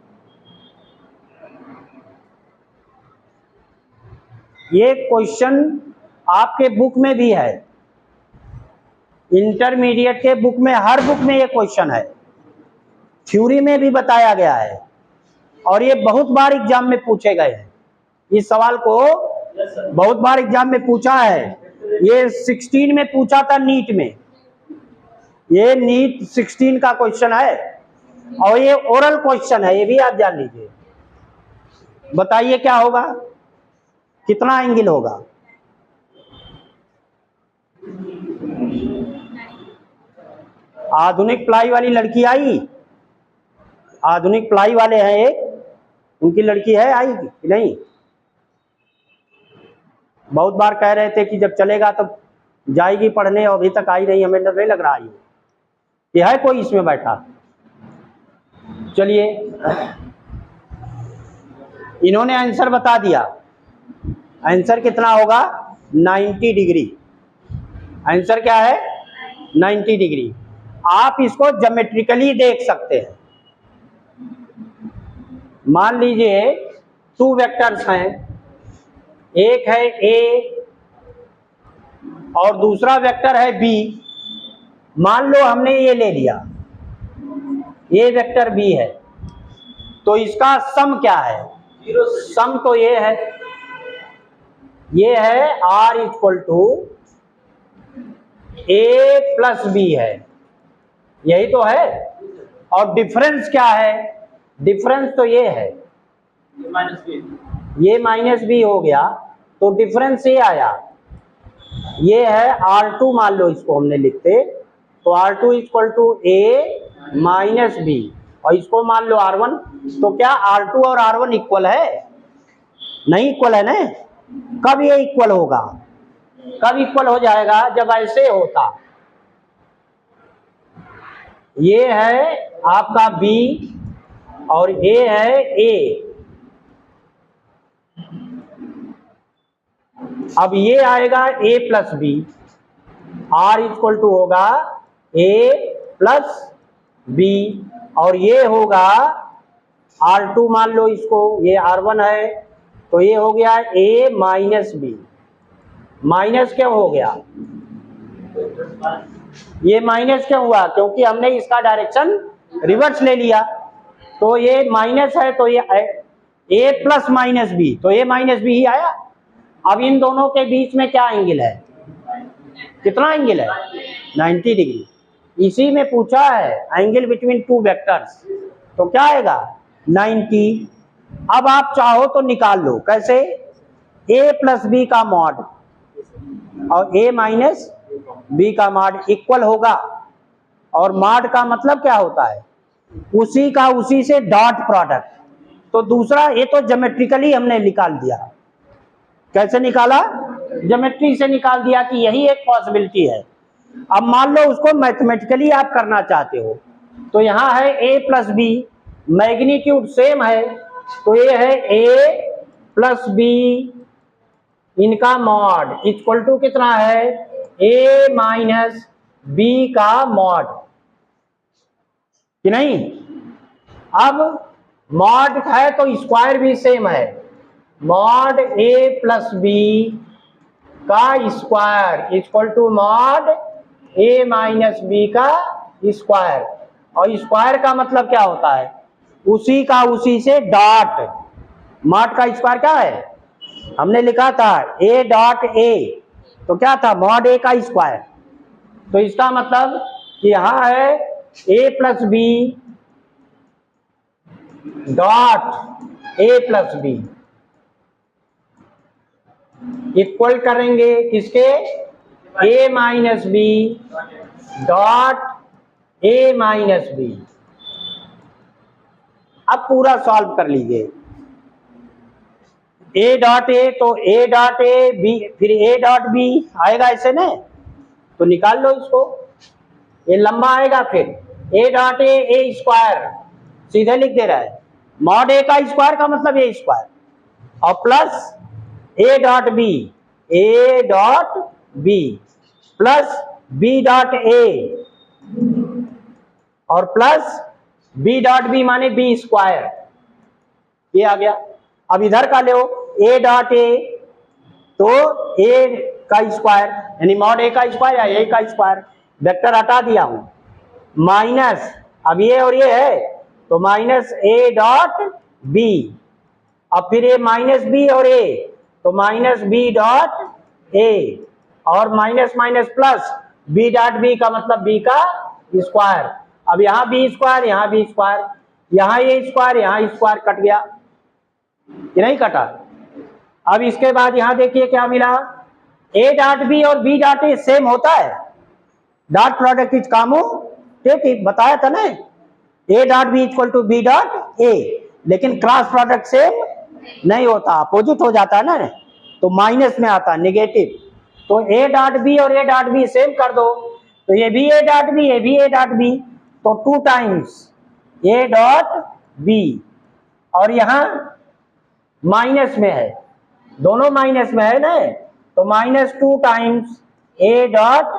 ये क्वेश्चन आपके बुक में भी है, intermediate के book में, हर book में ये question है, थ्योरी में भी बताया गया है और ये बहुत बार एग्जाम में पूछे गए हैं। इस सवाल को बहुत बार एग्जाम में पूछा है। ये 16 में पूछा था नीट में, ये नीट 16 का क्वेश्चन है और ये ओरल क्वेश्चन है, ये भी आप जान लीजिए। बताइए क्या होगा, कितना एंगल होगा? आधुनिक प्लाई वाली लड़की आई, आधुनिक प्लाई वाले हैं एक, उनकी लड़की है, आई कि नहीं? बहुत बार कह रहे थे कि जब चलेगा तो जाएगी पढ़ने, और अभी तक आई नहीं, हमें डर नहीं लग रहा है ये है कोई इसमें बैठा। चलिए इन्होंने आंसर बता दिया, आंसर कितना होगा? 90 डिग्री। आंसर क्या है? 90 डिग्री। आप इसको ज्योमेट्रिकली देख सकते हैं। मान लीजिए 2 वेक्टर्स हैं, एक है ए और दूसरा वेक्टर है बी। मान लो हमने ये ले लिया, ये वेक्टर बी है, तो इसका सम क्या है? सम तो ये है r equal to A plus B है, यही तो है। और डिफरेंस क्या है? डिफरेंस तो ये है, ये माइनस बी हो गया, तो डिफरेंस ये आया, ये है R2। मान लो इसको हमने लिखते तो R2 equal to A minus B, और इसको मान लो R1। तो क्या R2 और R1 इक्वल है? नहीं इक्वल है ना। कब ये इक्वल होगा? कब इक्वल हो जाएगा? जब ऐसे होता, ये है आपका B और ये है A। अब ये आएगा A plus B, R equal to होगा A प्लस बी, और ये होगा R2 मान लो इसको, ये R1 है, तो ये हो गया A माइनस बी। माइनस क्यों हो गया? ये माइनस क्यों हुआ? क्योंकि हमने इसका डायरेक्शन रिवर्स ले लिया, तो ये माइनस है, तो ये A प्लस माइनस बी, तो A माइनस बी ही आया। अब इन दोनों के बीच में क्या एंगल है? कितना एंगल है? 90 डिग्री। इसी में पूछा है एंगल बिटवीन टू वेक्टर्स, तो क्या आएगा? 90। अब आप चाहो तो निकाल लो, कैसे? A प्लस बी का मॉड और A माइनस बी का मॉड इक्वल होगा, और मॉड का मतलब क्या होता है? उसी का उसी से डॉट प्रोडक्ट। तो दूसरा, ये तो ज्योमेट्रिकली हमने निकाल दिया। कैसे निकाला? ज्योमेट्री से निकाल दिया कि यही एक पॉसिबिलिटी है। अब मान लो उसको मैथमेटिकली आप करना चाहते हो, तो यहां है A plus B, magnitude same है, तो ये है A प्लस बी, इनका मॉड इक्वल टू कितना है? A माइनस बी का मॉड, कि नहीं? अब मॉड है तो स्क्वायर भी सेम है, मॉड A प्लस बी का square equal to mod A minus B का स्क्वायर। और स्क्वायर का मतलब क्या होता है? उसी का उसी से डॉट। मॉड का स्क्वायर क्या है? हमने लिखा था A डॉट A, तो क्या था? मॉड A का स्क्वायर। तो इसका मतलब कि यहां है A plus B dot A plus B equal करेंगे किसके? A minus B dot A minus B. अब पूरा सॉल्व कर लीजिए। A डॉट A, तो A डॉट A बी, फिर A डॉट बी आएगा ऐसे ना, तो निकाल लो इसको, ये लंबा आएगा। फिर A डॉट A स्क्वायर सीधे लिख दे रहा है, मॉड A का स्क्वायर का मतलब A स्क्वायर, और plus A dot B, A dot B plus B dot A, और प्लस B डॉट बी माने B स्क्वायर, ये आ गया। अब इधर का लो A डॉट A, तो A का स्क्वायर यानी मॉड A का स्क्वायर या A का स्क्वायर, वेक्टर हटा दिया हूं, माइनस, अब ये और ये है, तो माइनस A डॉट B, अब फिर ये माइनस बी और A, तो माइनस बी डॉट A, और minus minus plus B dot B का मतलब B का स्क्वायर। अब यहाँ B स्क्वायर, यहाँ B स्क्वायर, यहाँ ये स्क्वायर, यहाँ स्क्वायर कट गया, कि नहीं कटा? अब इसके बाद यहां देखिए क्या मिला? A डॉट बी और B डॉट A सेम होता है, डॉट प्रोडक्ट इज कॉम्यूटेटिव, बताया था ना, A dot B equal to B dot A, लेकिन क्रॉस प्रोडक्ट सेम नहीं होता, अपोजिट हो जाता है ना, तो माइनस में आता है, नेगेटिव। तो A डॉट बी और A डॉट बी सेम कर दो, तो ये भी A डॉट बी, ये भी A डॉट बी, तो 2 टाइम्स A डॉट बी, और यहां माइनस में है, दोनों माइनस में है ना, तो minus 2 times A dot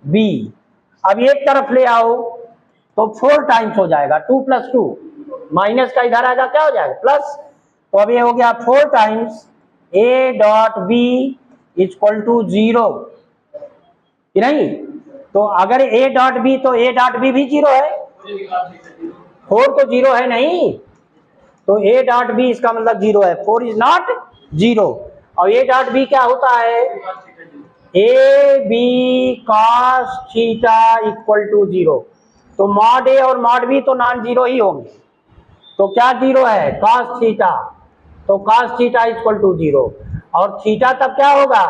B. अब एक तरफ ले आओ तो 4 टाइम्स हो जाएगा, 2 प्लस 2, माइनस का इधर आएगा, क्या हो जाएगा? प्लस। तो अब ये हो गया 4 times A dot B equal to 0, कि नहीं? तो अगर A डॉट बी, तो A डॉट बी भी 0 है, 4 तो 0 है नहीं, तो A डॉट बी इसका मतलब 0 है, 4 इज नॉट 0। और A डॉट बी क्या होता है? A B cos theta equal to 0, तो मॉड A और मॉड बी तो नॉन जीरो ही होंगे, तो क्या 0 है? कॉस थीटा, तो कॉस थीटा इक्वल टू 0, और थीटा तब क्या होगा?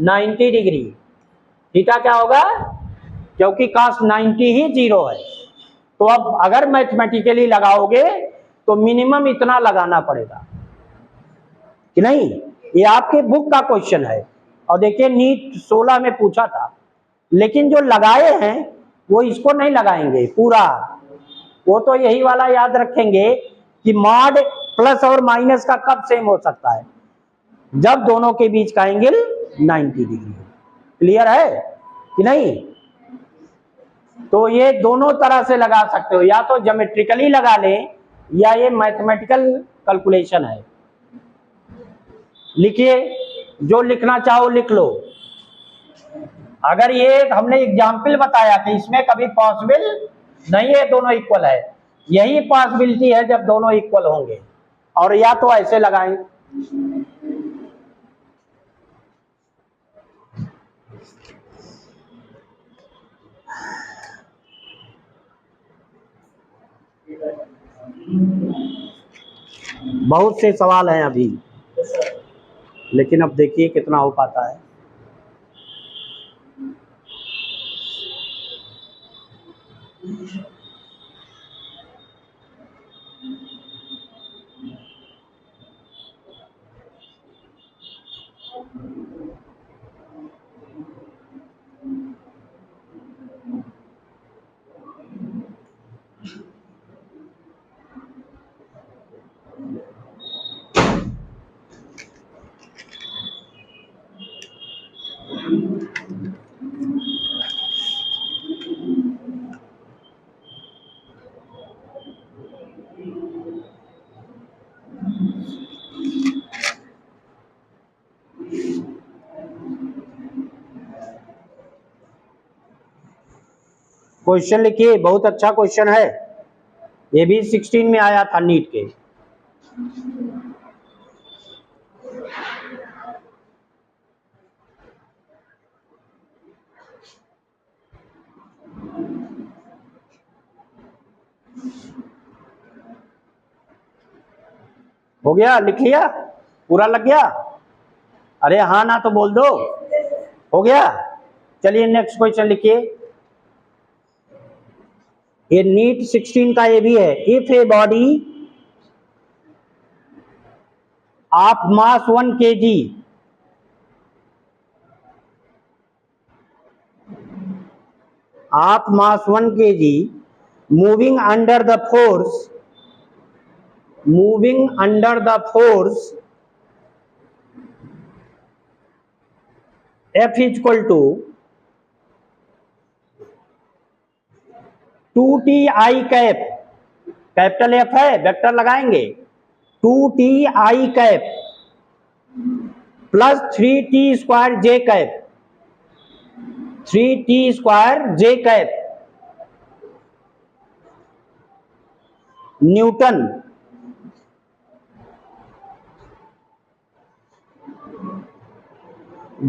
90 डिग्री। थीटा क्या होगा? क्योंकि कॉस 90 ही 0 है। तो अब अगर मैथमेटिकली लगाओगे तो मिनिमम इतना लगाना पड़ेगा, कि नहीं? ये आपके बुक का क्वेश्चन है, और देखिए नीट 16 में पूछा था, लेकिन जो लगाए हैं वो इसको नहीं लगाएंगे पूरा, वो तो यही वाला याद रखेंगे कि मॉड प्लस और माइनस का कब सेम हो सकता है? जब दोनों के बीच का एंगल 90 डिग्री। क्लियर है कि नहीं? तो ये दोनों तरह से लगा सकते हो, या तो ज्योमेट्रिकली लगा लें, या ये मैथमेटिकल कैलकुलेशन है? लिखिए, जो लिखना चाहो लिख लो। अगर ये हमने एग्जाम्पल बताया कि इसमें कभी पॉसिबल नहीं है दोनों इक्वल है, यही पॉसिबिलिटी है जब दोनों इक्वल होंगे। और या तो ऐसे लगाएं, बहुत से सवाल हैं अभी, लेकिन अब देखिए कितना हो पाता है। क्वेश्चन लिखिए, बहुत अच्छा क्वेश्चन है, ये भी 16 में आया था नीट के। हो गया, लिख लिया, पूरा लग गया? अरे हाँ ना तो बोल दो। हो गया, चलिए नेक्स्ट क्वेश्चन लिखिए। ये नीट 16 का ये भी है। If a body of mass 1 kg of mass 1 kg moving under the force F equal to 2ti cap, capital F है, वेक्टर लगाएंगे, 2ti cap plus 3t square j cap, 3t square j cap newton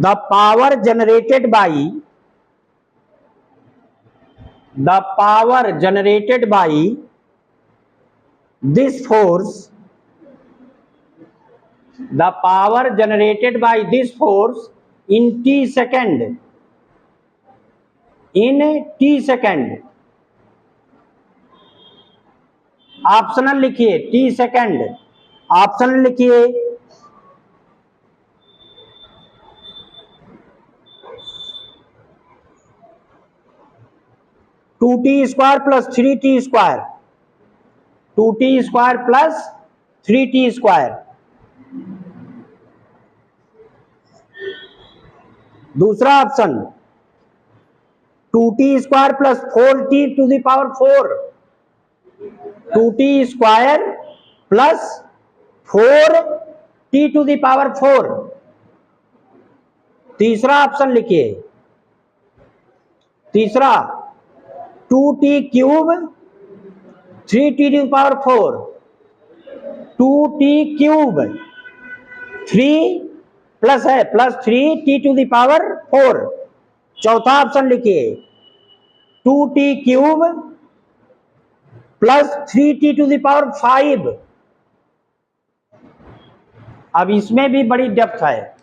the power generated by this force in t second optional लिखिए, t second optional लिखिए, two T square plus 3t square, 2t square plus 3t square. दूसरा option 2t square plus 4t to the power 4, 2t square plus 4t to the power 4। तीसरा option लिखिए, तीसरा 2t cube 3t to the power 4, 2t cube 3 plus है plus 3t to the power 4। चौथा option लिखिए 2t cube plus 3t to the power 5। अब इसमें भी बड़ी डेप्थ है,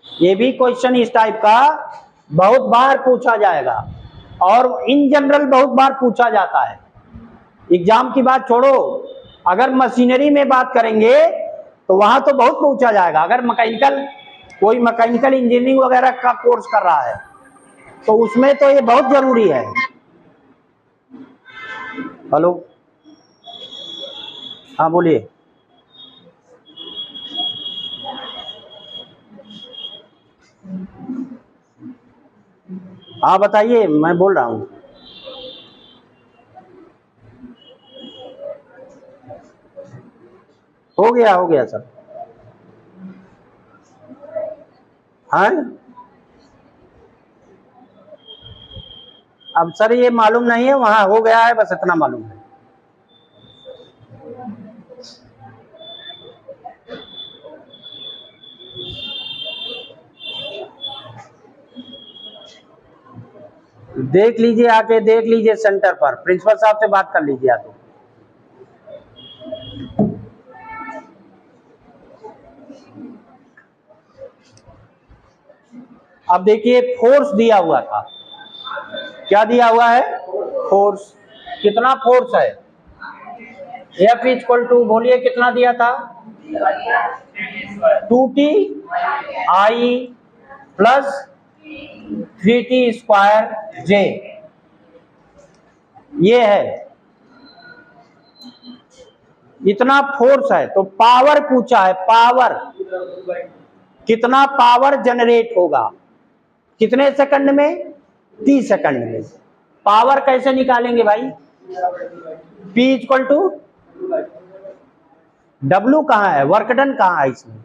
ये भी क्वेश्चन इस टाइप का बहुत बार पूछा जाएगा और इन जनरल बहुत बार पूछा जाता है। एग्जाम की बात छोड़ो, अगर मशीनरी में बात करेंगे तो वहां तो बहुत पूछा जाएगा। अगर कोई मैकेनिकल इंजीनियरिंग वगैरह का कोर्स कर रहा है तो उसमें तो ये बहुत जरूरी है। हेलो, हाँ बोलिए। हाँ बताइए, मैं बोल रहा हूँ। हो गया सर। हाँ अब सर ये मालूम नहीं है, वहां हो गया है, बस इतना मालूम है। देख लीजिए, आके देख लीजिए सेंटर पर, प्रिंसिपल साहब से बात कर लीजिए आके। अब देखिए फोर्स दिया हुआ था, क्या दिया हुआ है? फोर्स। कितना फोर्स है? F इक्वल टू, बोलिए कितना दिया था? 2T I plus 3T square J, ये है, इतना फोर्स है। तो पावर पूछा है, पावर कितना पावर जनरेट होगा, कितने सेकंड में? 30 सेकंड में। पावर कैसे निकालेंगे भाई? P इक्वल टू W कहाँ है, वर्क डन कहाँ है इसमें?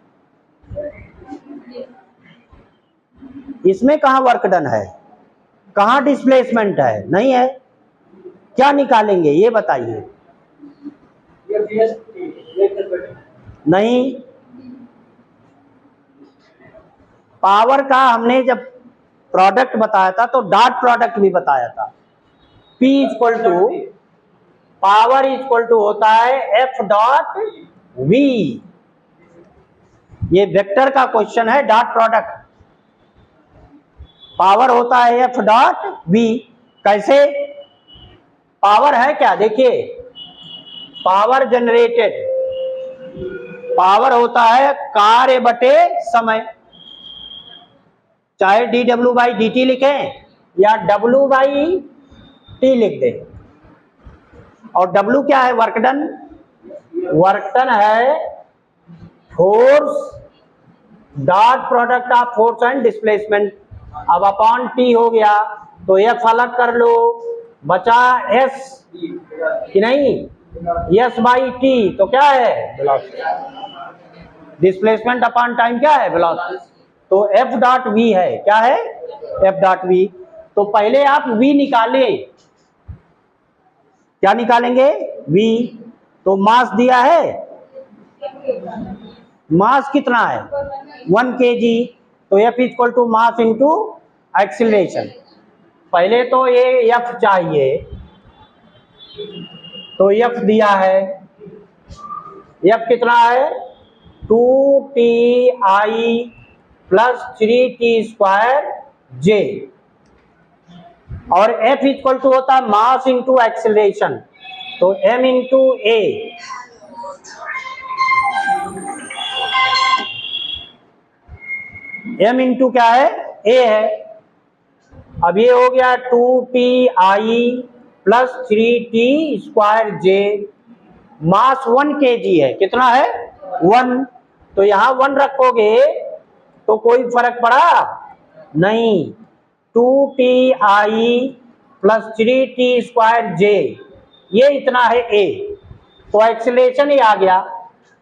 इसमें कहाँ वर्क डन है, कहाँ डिस्प्लेसमेंट है? नहीं है। क्या निकालेंगे ये बताइए? नहीं, पावर का हमने जब प्रोडक्ट बताया था तो डॉट प्रोडक्ट भी बताया था। P equal to, power equal to होता है F डॉट V। ये वेक्टर का क्वेश्चन है, डॉट प्रोडक्ट। पावर होता है F डॉट V। कैसे? पावर है क्या, देखिए पावर जनरेटेड, पावर होता है कार्य बटे समय, चाहे dW बाई dt लिखें या W बाई T लिख दें। और W क्या है? Work done. वर्क डन है force dot product of force and displacement. अब अपॉन T हो गया, तो F अलग कर लो, बचा S कि नहीं? S बाई T, तो क्या है? वेलोसिटी। डिस्प्लेसमेंट अपॉन टाइम क्या है? वेलोसिटी। तो F डॉट V है, क्या है? F dot V। तो पहले आप V निकालें, क्या निकालेंगे? V। तो मास दिया है, मास कितना है? 1 kg। तो F equal to mass into acceleration. पहले तो ये F चाहिए, तो F दिया है, F कितना है? 2TI plus 3T square J। और F इक्वल टू होता है मास इंटू एक्सीलरेशन, तो M into A। M into क्या है? A है। अब ये हो गया 2TI plus 3T square J। मास 1 kg है, कितना है? 1। तो यहां 1 रखोगे तो कोई फर्क पड़ा नहीं। 2TI plus 3T square J, ये इतना है A। तो एक्सीलरेशन ही आ गया।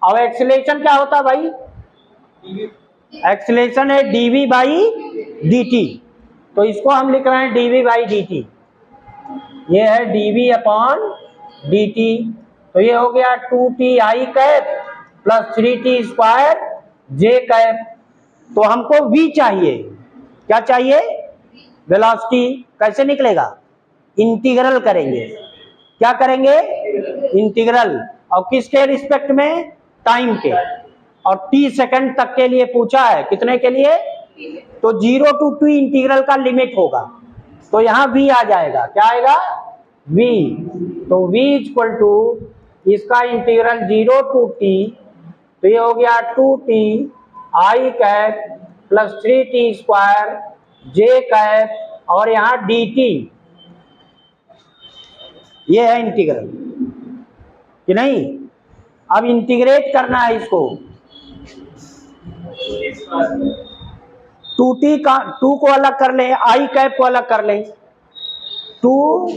अब एक्सीलरेशन क्या होता भाई? एक्सीलरेशन है dV बाई dt। तो इसको हम लिख रहे हैं dV बाई dt, ये है dV अपॉन dt। तो ये हो गया 2TI cap plus 3T square J cap. तो हमको V चाहिए, क्या चाहिए? वेलोसिटी। कैसे निकलेगा? इंटीग्रल करेंगे। क्या करेंगे? इंटीग्रल। और किसके रिस्पेक्ट में? टाइम के। और T सेकंड तक के लिए पूछा है, कितने के लिए? तो 0 to T इंटीग्रल का लिमिट होगा, तो यहां V आ जाएगा। क्या आएगा? V। तो V इक्वल टू इसका इंटीग्रल 0 to T, तो ये हो गया 2TI cap plus 3T square J cap, और यहां dt, ये है इंटीग्रल कि नहीं? अब इंटीग्रेट करना है इसको। 2T का 2 को अलग कर लें, I कैप को अलग कर लें। 2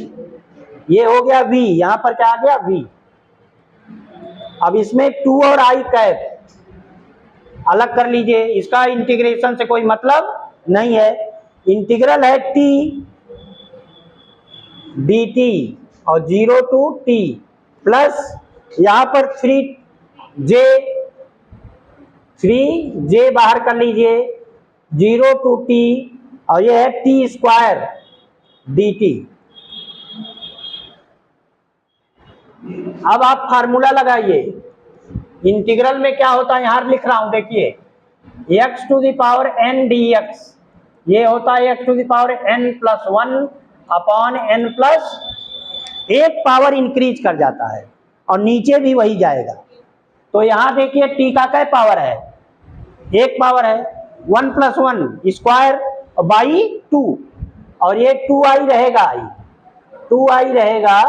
ये हो गया V, यहां पर क्या आ गया? V। अब इसमें 2 और आई कैप अलग कर लीजिए, इसका इंटीग्रेशन से कोई मतलब नहीं है। इंटीग्रल है t dt और 0 टू t प्लस यहां पर 3j बाहर कर लीजिए, 0 टू t और ये है t स्क्वायर dt। अब आप फार्मूला लगाइए, इंटीग्रल में क्या होता है यहां लिख रहा हूं, देखिए x to the power n dx, ये होता है x to the power n plus 1 upon n plus एक पावर इंक्रीज कर जाता है और नीचे भी वही जाएगा। तो यहां देखिए t का क्या पावर है, एक पावर है, 1 प्लस 1 स्क्वायर बाई 2 और ये 2i रहेगा, 2i रहेगा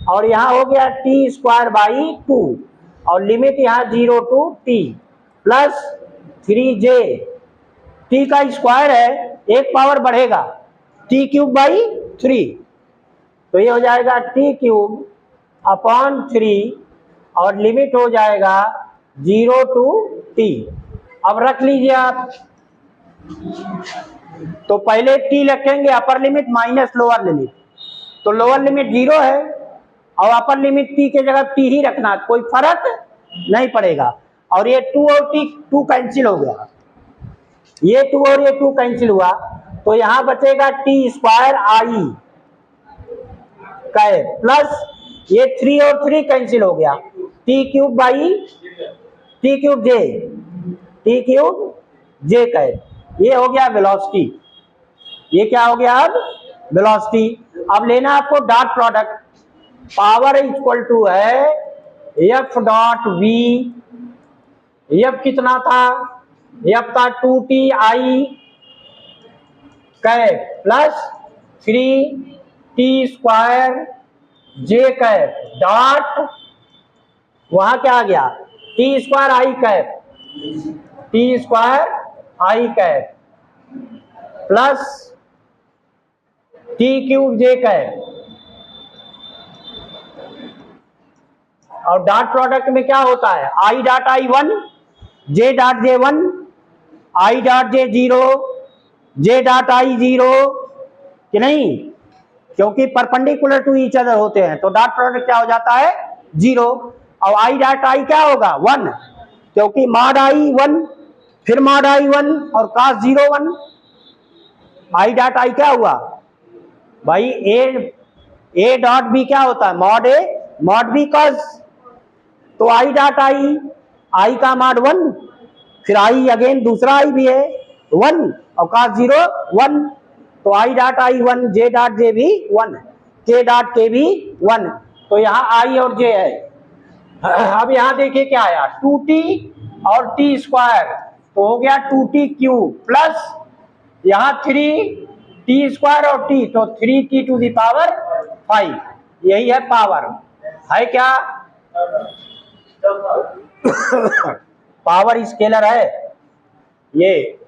और यहाँ हो गया t स्क्वायर बाई 2 और लिमिट यहाँ 0 to t plus 3j, t का स्क्वायर है, एक पावर बढ़ेगा, t क्यूब बाई 3, तो ये हो जाएगा t क्यूब अपॉन 3 और लिमिट हो जाएगा 0 टू t। अब रख लीजिए आप, तो पहले t रखेंगे upper limit minus lower limit, तो लोअर लिमिट 0 है और अपर लिमिट t के जगह t ही रखना, कोई फर्क नहीं पड़ेगा। और ये 2 और t 2 कैंसिल हो गया, ये 2 और ये 2 कैंसिल हुआ, तो यहां बचेगा t square i cap plus ये 3 और 3 कैंसिल हो गया, t cube by t cube j cap, ये हो गया वेलोसिटी। ये क्या हो गया अब वेलोसिटी। अब लेना आपको dot product, power equal to है एफ डॉट वी, एफ कितना था, एफ था 2ti cap plus 3t square j cap dot वहां क्या आ गया t square i cap, t square i cap plus t cube j cap, और dot product में क्या होता है i dot i 1, j dot j 1, i dot j 0, j dot i 0 कि नहीं, क्योंकि परपेंडिकुलर टू ईच अदर होते हैं, तो डॉट प्रोडक्ट क्या हो जाता है 0। और i डॉट i क्या होगा 1, क्योंकि मॉड i 1 फिर मॉड i 1 और cos 0 1, i डॉट i क्या हुआ भाई a डॉट b क्या होता है mod a mod b cos, तो i डॉट i का मॉड 1 फिर i अगेन दूसरा i भी है 1 और cos 0 1, तो i dot i 1, j dot j भी 1, k डॉट k भी 1, तो यहाँ i और j है। अब यहाँ देखिए क्या आया 2t और t स्क्वायर, तो हो गया 2t क्यूब प्लस यहाँ 3t स्क्वायर और t, तो 3t टू द पावर 5, यही है पावर, है क्या पावर स्केलर है ये।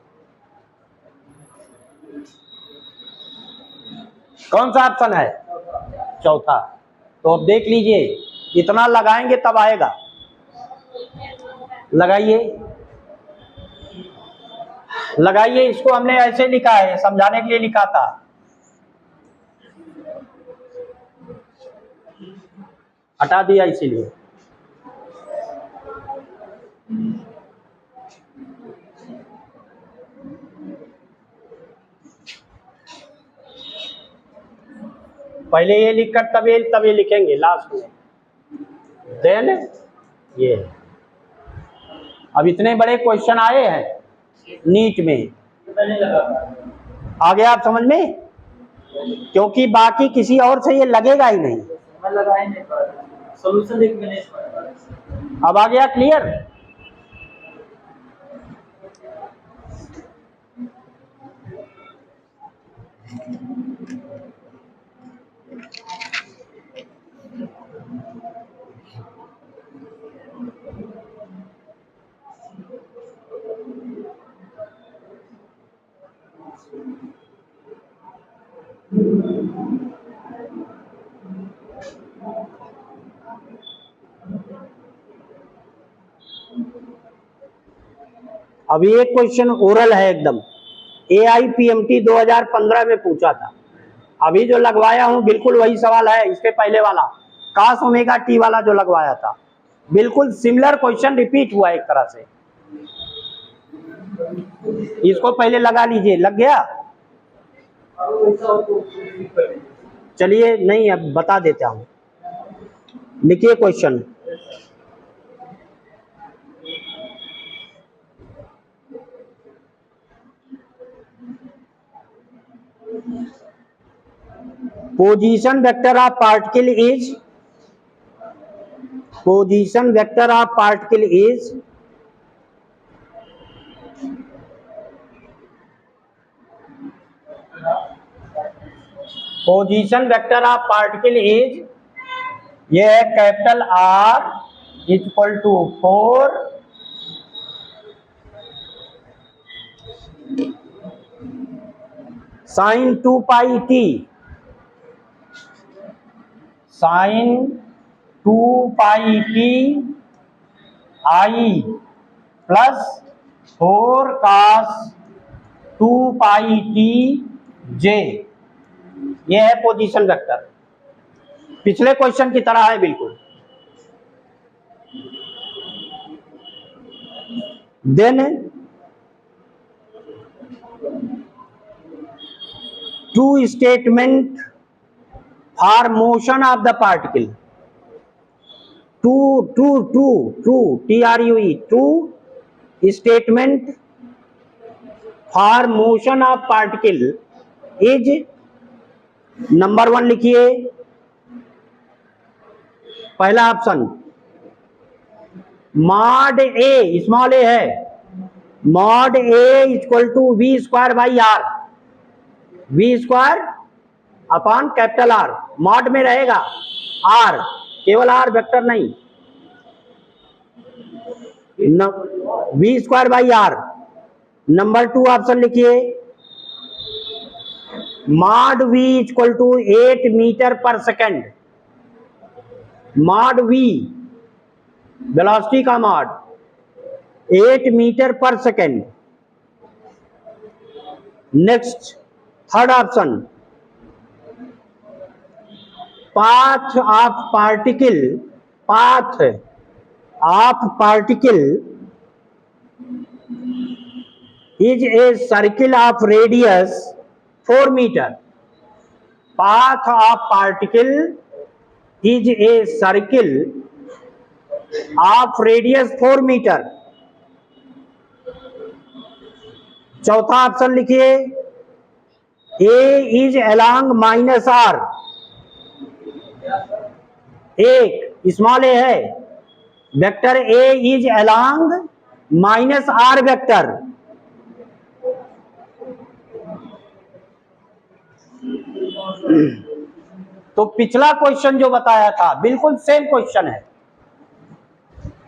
कौन सा ऑप्शन है चौथा, तो अब देख लीजिए इतना लगाएंगे तब आएगा, लगाइए इसको हमने ऐसे लिखा है समझाने के लिए लिखा था, हटा दिया इसीलिए। पहले ये लिखकर तब ये लिखेंगे लास्ट में, देन ये। अब इतने बड़े क्वेश्चन आए हैं नीट में, आ गया आप समझ में, क्योंकि बाकी किसी और से ये लगेगा ही नहीं, लगा ही नहीं पा रहा, सॉल्यूशन देख के नहीं पा रहा। अब आ गया क्लियर। अभी एक क्वेश्चन ओरल है एकदम, AIPMT 2015 में पूछा था। अभी जो लगवाया हूं बिल्कुल वही सवाल है, इसके पहले वाला cos ओमेगा t वाला जो लगवाया था, बिल्कुल सिमिलर क्वेश्चन रिपीट हुआ एक तरह से। इसको पहले लगा लीजिए, लग गया? चलिए, नहीं अब बता देता हूं, लिखिए question. Position vector of particle is, position vector of particle is position vector of particle is, ये है capital R equal to 4 sin 2 pi t, sin 2 pi t i plus 4 cos 2 pi t j, ये है position vector. पिछले question की तरह है बिल्कुल। Then two statement for motion of the particle, two statement for motion of particle is, number 1 लिखिए, पहला option mod a, small ए है, mod a equal to v square by r, v square upon capital R, mod में रहेगा r, केवल r, vector नहीं, v square by r. Number 2 option लिखिए, mod v equal to 8 metre पर second, mod v velocity का mod 8 metre पर second. Next third option, path of particle, path of particle is a circle of radius 4 metre, path of particle is a circle of radius 4 metre. चौथा option लिखिए, A is along minus R, एक small ए है, vector A is along minus are vector. तो पिछला question जो बताया था बिल्कुल सेम क्वेश्चन है।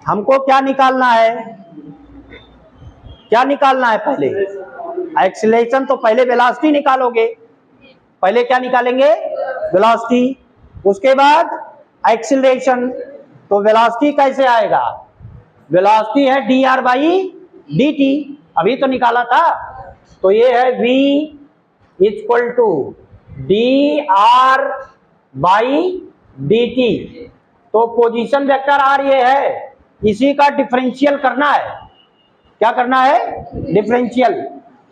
हमको क्या निकालना है, क्या निकालना है? पहले एक्सीलरेशन, तो पहले वेलोसिटी निकालोगे, पहले क्या निकालेंगे? वेलोसिटी, उसके बाद एक्सीलरेशन। तो वेलोसिटी कैसे आएगा? वेलोसिटी है dr बाई dt, अभी तो निकाला था, तो ये है v इक्वल टू dr बाई dt। तो पोजीशन वेक्टर r ये है, इसी का डिफरेंशियल करना है। क्या करना है? डिफरेंशियल।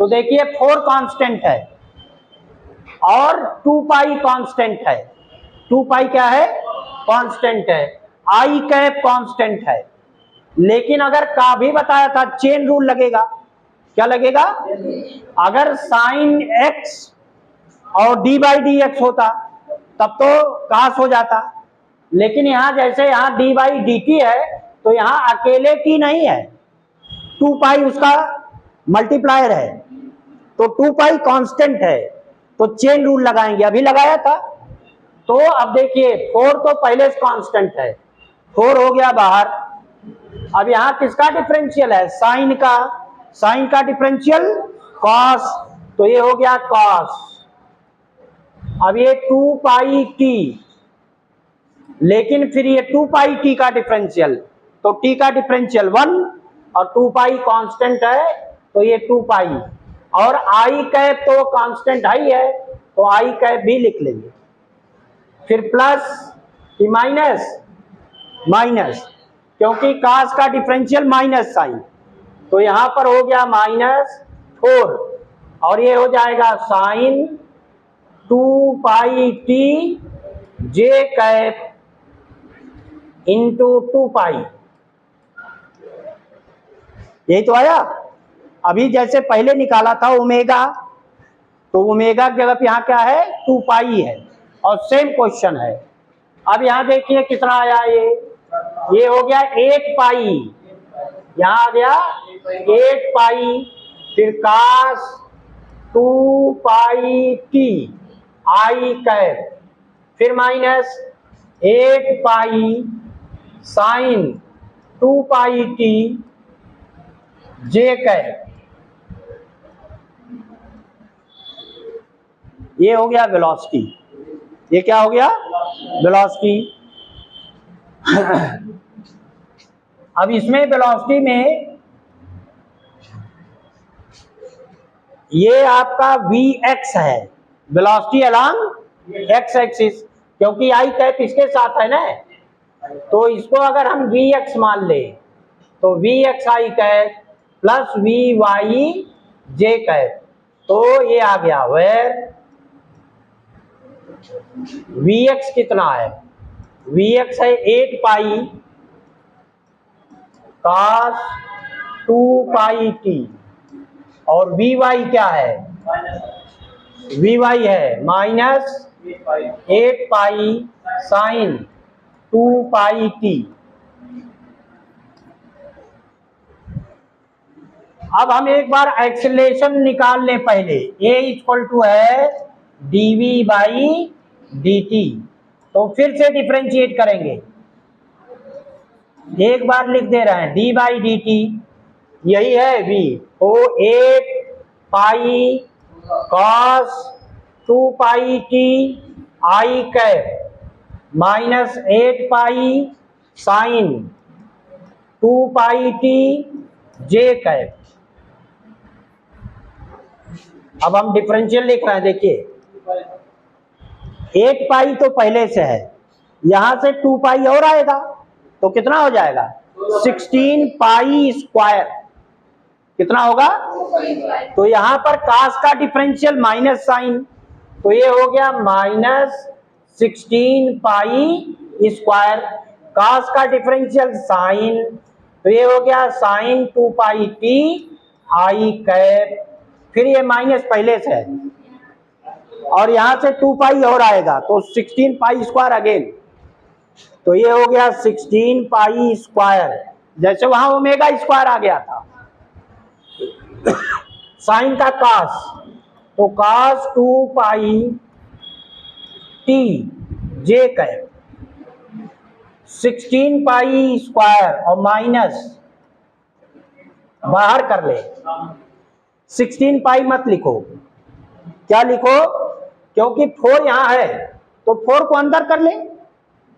तो देखिए 4 कांस्टेंट है और 2 पाई कांस्टेंट है। 2 पाई क्या है? कांस्टेंट है। आई कैप कांस्टेंट है। लेकिन अगर का भी बताया था, चेन रूल लगेगा। क्या लगेगा? अगर साइन x और d बाई डी एक्स होता तब तो कास हो जाता, लेकिन यहां जैसे यहां d बाई डी टी है तो यहां अकेले t नहीं है, 2 पाई उसका मल्टीप्लायर है, तो 2 पाई कांस्टेंट है, तो चेन रूल लगाएंगे। अभी लगाया था। तो अब देखिए 4 तो पहले से कांस्टेंट है, 4 हो गया बाहर। अब यहां किसका डिफरेंशियल है? साइन का। साइन का डिफरेंशियल कॉस, तो ये हो गया कॉस। अब ये 2 पाई टी, लेकिन फिर ये 2 पाई टी का डिफरेंशियल, तो टी का डिफरेंशियल 1, और 2 पाई कांस्टेंट है तो ये 2 पाई, और आई कैप तो कांस्टेंट ही है तो आई कैप भी लिख लेंगे। फिर प्लस कि माइनस, माइनस, क्योंकि कास का डिफरेंशियल माइनस साइन, तो यहां पर हो गया -4 और ये हो जाएगा साइन 2 पाई टी जे कैप इंटू 2 पाई। यही तो आया। अभी जैसे पहले निकाला था ओमेगा, तो ओमेगा की जगह पे यहाँ क्या है 2 पाई है, और सेम क्वेश्चन है। अब यहाँ देखिए कितना आया, ये हो गया 8 पाई, यहाँ आ गया 8 पाई, फिर कास 2 पाई टी आई कैप, फिर minus 8 pi sine 2 pi T जे कैप। ये हो गया वेलोसिटी। ये क्या हो गया वेलोसिटी। अब इसमें वेलोसिटी में ये आपका Vx है, वेलोसिटी अलॉन्ग एक्स एक्सिस, क्योंकि आई कैप इसके साथ है ना, तो इसको अगर हम Vx मान ले तो Vx आई कैप प्लस Vy जे कैप, तो ये आ गया वेर Vx कितना है, Vx है 8 पाई cos 2 पाई टी, और Vy क्या है, Vy है -8 पाई साइन 2 पाई टी। अब हम एक बार एक्सेलरेशन निकाल लें पहले। A इक्वल टू है dv बाई dt, तो फिर से डिफरेंशिएट करेंगे। एक बार लिख दे रहे हैं d बाई डी टी, यही है v, तो 8 पाई cos 2 pi T I cap -8 pi sine 2 pi T J cap. अब हम डिफरेंशियल लिख रहे हैं, देखिए 8 पाई तो पहले से है, यहां से 2 पाई और आएगा तो कितना हो जाएगा 16 पाई स्क्वायर। कितना होगा, तो यहां पर कास का डिफरेंशियल माइनस साइन, तो ये हो गया -16 पाई स्क्वायर, कास का डिफरेंशियल साइन, तो ये हो गया sine 2 pi T I cap, फिर ये माइनस पहले से है और यहां से 2 पाई और आएगा तो 16 पाई स्क्वायर अगेन, तो ये हो गया 16 पाई स्क्वायर, जैसे वहां ओमेगा स्क्वायर आ गया था। साइन का कास, तो कास 2 पाई टी जे कैप 16 पाई स्क्वायर और माइनस बाहर कर ले, 16 पाई मत लिखो, क्या लिखो, क्योंकि 4 यहां है तो 4 को अंदर कर ले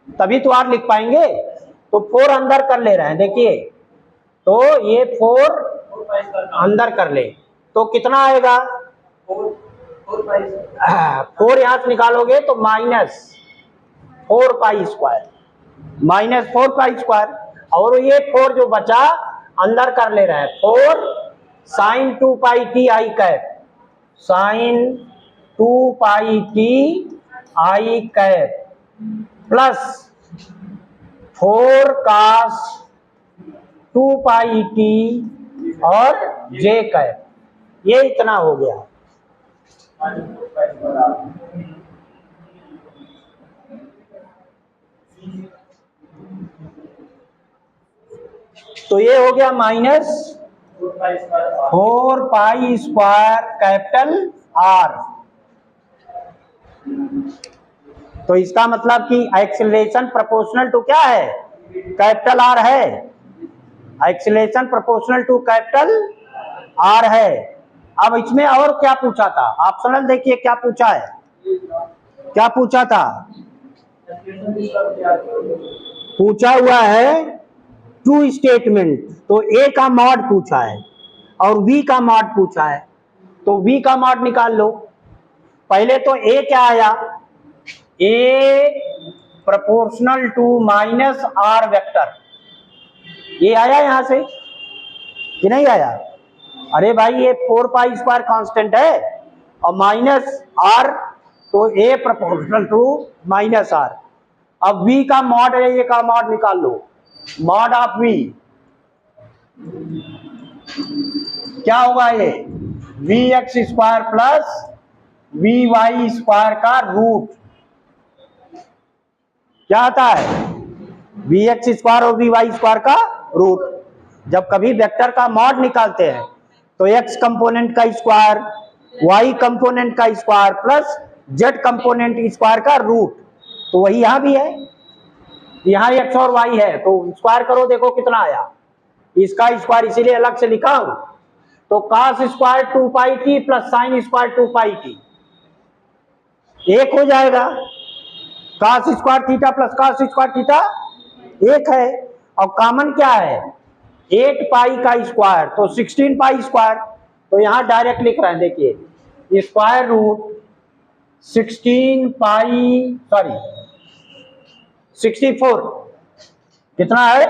तभी तो आप लिख पाएंगे, तो 4 अंदर कर ले रहे हैं, देखिए तो ये 4 अंदर कर ले तो कितना आएगा 4 यहां से निकालोगे तो -4 पाई स्क्वायर, -4 पाई स्क्वायर, और ये 4 जो बचा अंदर कर ले रहे हैं, 4 sine 2 pi T I cap, sine 2 pi T I cap plus 4 cos 2 pi T और जे कैप, ये इतना हो गया। तो ये हो गया -4 पाई स्क्वायर कैपिटल आर। तो इसका मतलब कि एक्सेलरेशन प्रोपोर्शनल टू क्या है, कैपिटल आर है, acceleration proportional to capital R है। अब इसमें और क्या पूछा था, ऑप्शनल देखिए क्या पूछा है, क्या पूछा था, पूछा हुआ है टू स्टेटमेंट, तो ए का मॉड पूछा है और वी का मॉड पूछा है, तो वी का मॉड निकाल लो। पहले तो ए क्या आया, a proportional to minus are vector, ये आया यहां से कि नहीं आया? अरे भाई ये 4 पाई स्क्वायर कांस्टेंट है और माइनस आर, तो ए प्रोपोर्शनल टू माइनस आर। अब v का मॉड है, ये का मॉड निकाल लो, मॉड ऑफ v क्या होगा, ये V X square plus V Y square का रूट क्या आता है, वी एक्स स्क्वायर और वी वाई स्क्वायर का रूट। जब कभी वेक्टर का मॉड निकालते हैं तो x कंपोनेंट का स्क्वायर, y कंपोनेंट का square plus z component square का रूट, तो वही यहां भी है, यहां x और y है तो स्क्वायर करो, देखो कितना आया, इसका स्क्वायर इसीलिए अलग से लिखा हूं, तो cos square 2 pi T plus sine square 2 pi T एक हो जाएगा, cos square theta plus cos square theta एक है, और कॉमन क्या है 8 पाई का स्क्वायर, तो 16 पाई स्क्वायर, तो यहां डायरेक्ट लिख रहे हैं, देखिए स्क्वायर रूट 16 पाई, सॉरी 64 कितना है,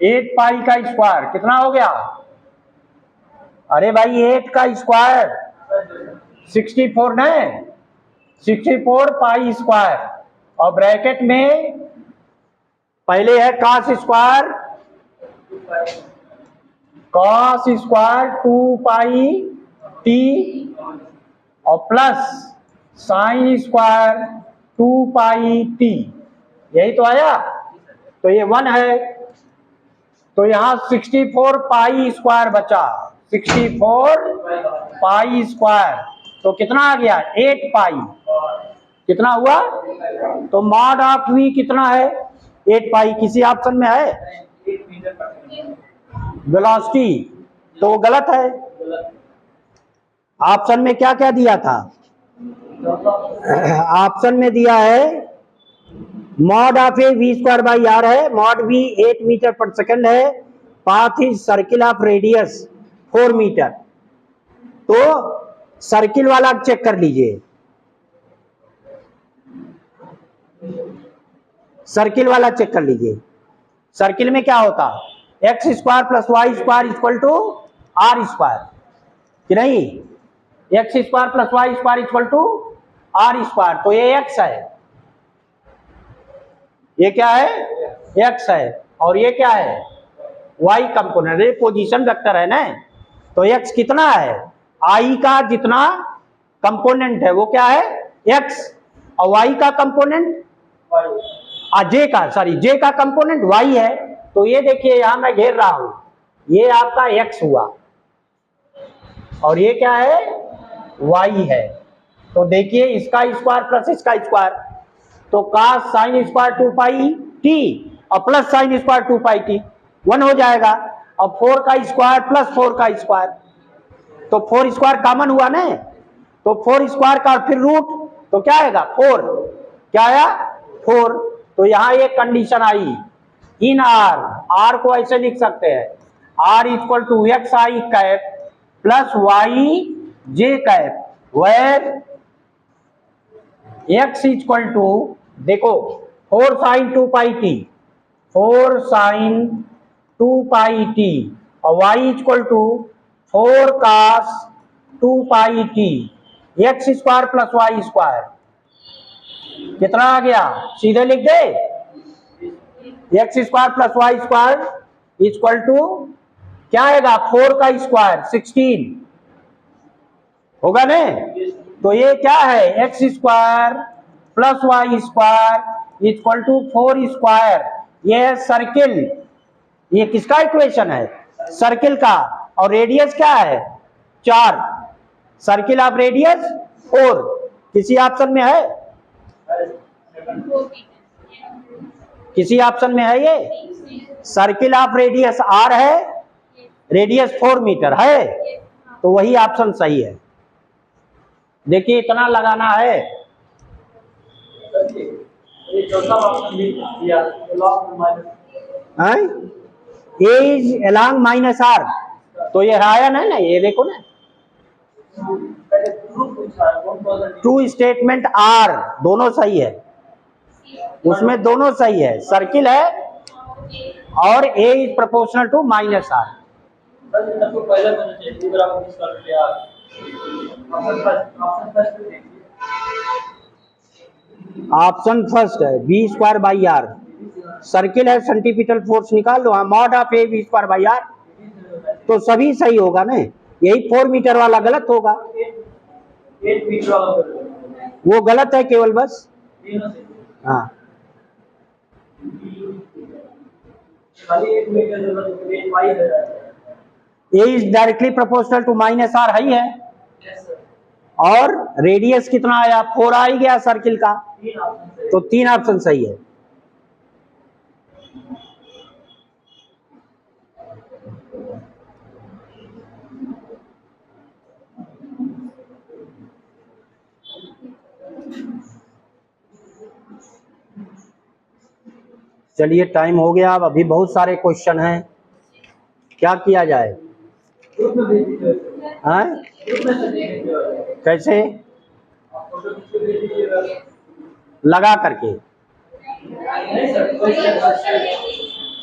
8 पाई का स्क्वायर कितना हो गया, अरे भाई 8 का स्क्वायर 64 ने, 64 पाई स्क्वायर, और ब्रैकेट में पहले है cos square, cos square 2 pi T और plus sine square 2 pi T, यही तो आया, तो ये 1 है, तो यहां 64 पाई स्क्वायर बचा, 64 पाई स्क्वायर, तो कितना आ गया 8 पाई, कितना हुआ, तो मॉड ऑफ वी कितना है 8 पाई, किसी ऑप्शन में है वेलोसिटी, तो वो गलत है, ऑप्शन में क्या क्या दिया था, ऑप्शन में दिया है mod of A V square by R है, mod V 8 metre per second है, path is circle of radius 4 metre, तो सर्किल वाला चेक कर लीजिए, सर्किल वाला चेक कर लीजिए, सर्किल में क्या होता X square plus Y square equal to R square कि नहीं, X square plus Y square equal to R square, तो ये एक्स है, ये क्या है एक्स है, और ये क्या है वाई कंपोनेंट, ये पोजीशन वेक्टर है ना, तो एक्स कितना है, आई का जितना कंपोनेंट है वो क्या है एक्स, और वाई का कंपोनेंट जे का, सॉरी जे का कंपोनेंट वाई है, तो ये देखिए यहां मैं घेर रहा हूं, ये आपका एक्स हुआ और ये क्या है वाई है, तो देखिए इसका स्क्वायर प्लस इसका स्क्वायर, तो cos sine square 2 pi T और plus sine square 2 pi T 1 हो जाएगा, और 4 का स्क्वायर प्लस 4 का स्क्वायर, तो 4 स्क्वायर कॉमन हुआ ना, तो 4 स्क्वायर का फिर रूट, तो क्या आएगा 4, क्या आया 4, तो यहां एक कंडीशन आई इन आर को ऐसे लिख सकते हैं r equal to x i cap plus y j cap, where x equal to देखो 4 sine 2 pi t, 4 sine 2 pi T, और y equal to 4 cos 2 pi t, x square plus Y square कितना आ गया, सीधे लिख दे x square plus Y square equal to क्या आएगा 4 का स्क्वायर 16 होगा ने, तो ये क्या है X square plus Y square equal to 4 square, ये है सर्किल, ये किसका इक्वेशन है सर्किल का, और रेडियस क्या है 4, सर्किल ऑफ रेडियस 4, किसी ऑप्शन में है, किसी ऑप्शन में है, ये सर्किल ऑफ रेडियस आर है, रेडियस 4 मीटर है, तो वही ऑप्शन सही है, देखिए इतना लगाना है, ये चौथा ऑप्शन भी दिया, ए इज अलोंग माइनस आर, तो ये आया ना, ये देखो ना, पहले ट्रू पूछा है, कौन कौन सा ट्रू स्टेटमेंट आर, दोनों सही है, उसमें दोनों सही है, सर्किल है और a is proportional to minus r. तो पहले मैंने चाहिए बराबर किस कर लिया ऑप्शन फर्स्ट देखिए ऑप्शन फर्स्ट है v square by r, circle है, सेंटीपिटल फोर्स निकाल लो, हाँ, mod of a v square by r, तो सभी सही होगा ना, यही 4 मीटर वाला गलत होगा, 8 फीट वाला वो गलत है केवल बस। तीनों से हाँ, खाली 1 मीटर जरूरत है, 8 पाई है। ए is directly proportional to minus r है ही है, यस सर, और रेडियस कितना आया, 4 आ ही गया सर्किल का, 3 ऑप्शन से तो 3 ऑप्शन सही है। चलिए टाइम हो गया, अब अभी बहुत सारे क्वेश्चन हैं, क्या किया जाए? ग्रुप में भेज दीजिए, हैं? ग्रुप में से भेज दीजिए, कैसे? आप फोटो खींच के भेज दीजिएगा। लगा करके नहीं सर,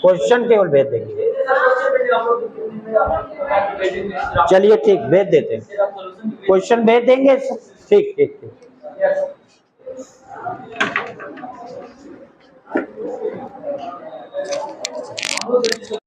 क्वेश्चन केवल भेज देंगे। क्वेश्चन भेजिए, हम लोग 2 दिन में आपको भेजेंगे, फिर आप चलिए ठीक, भेज देते हैं, फिर आप सॉल्यूशन भेज क्वेश्चन भेज देंगे, ठीक ठीक ठीक। यस हम लोग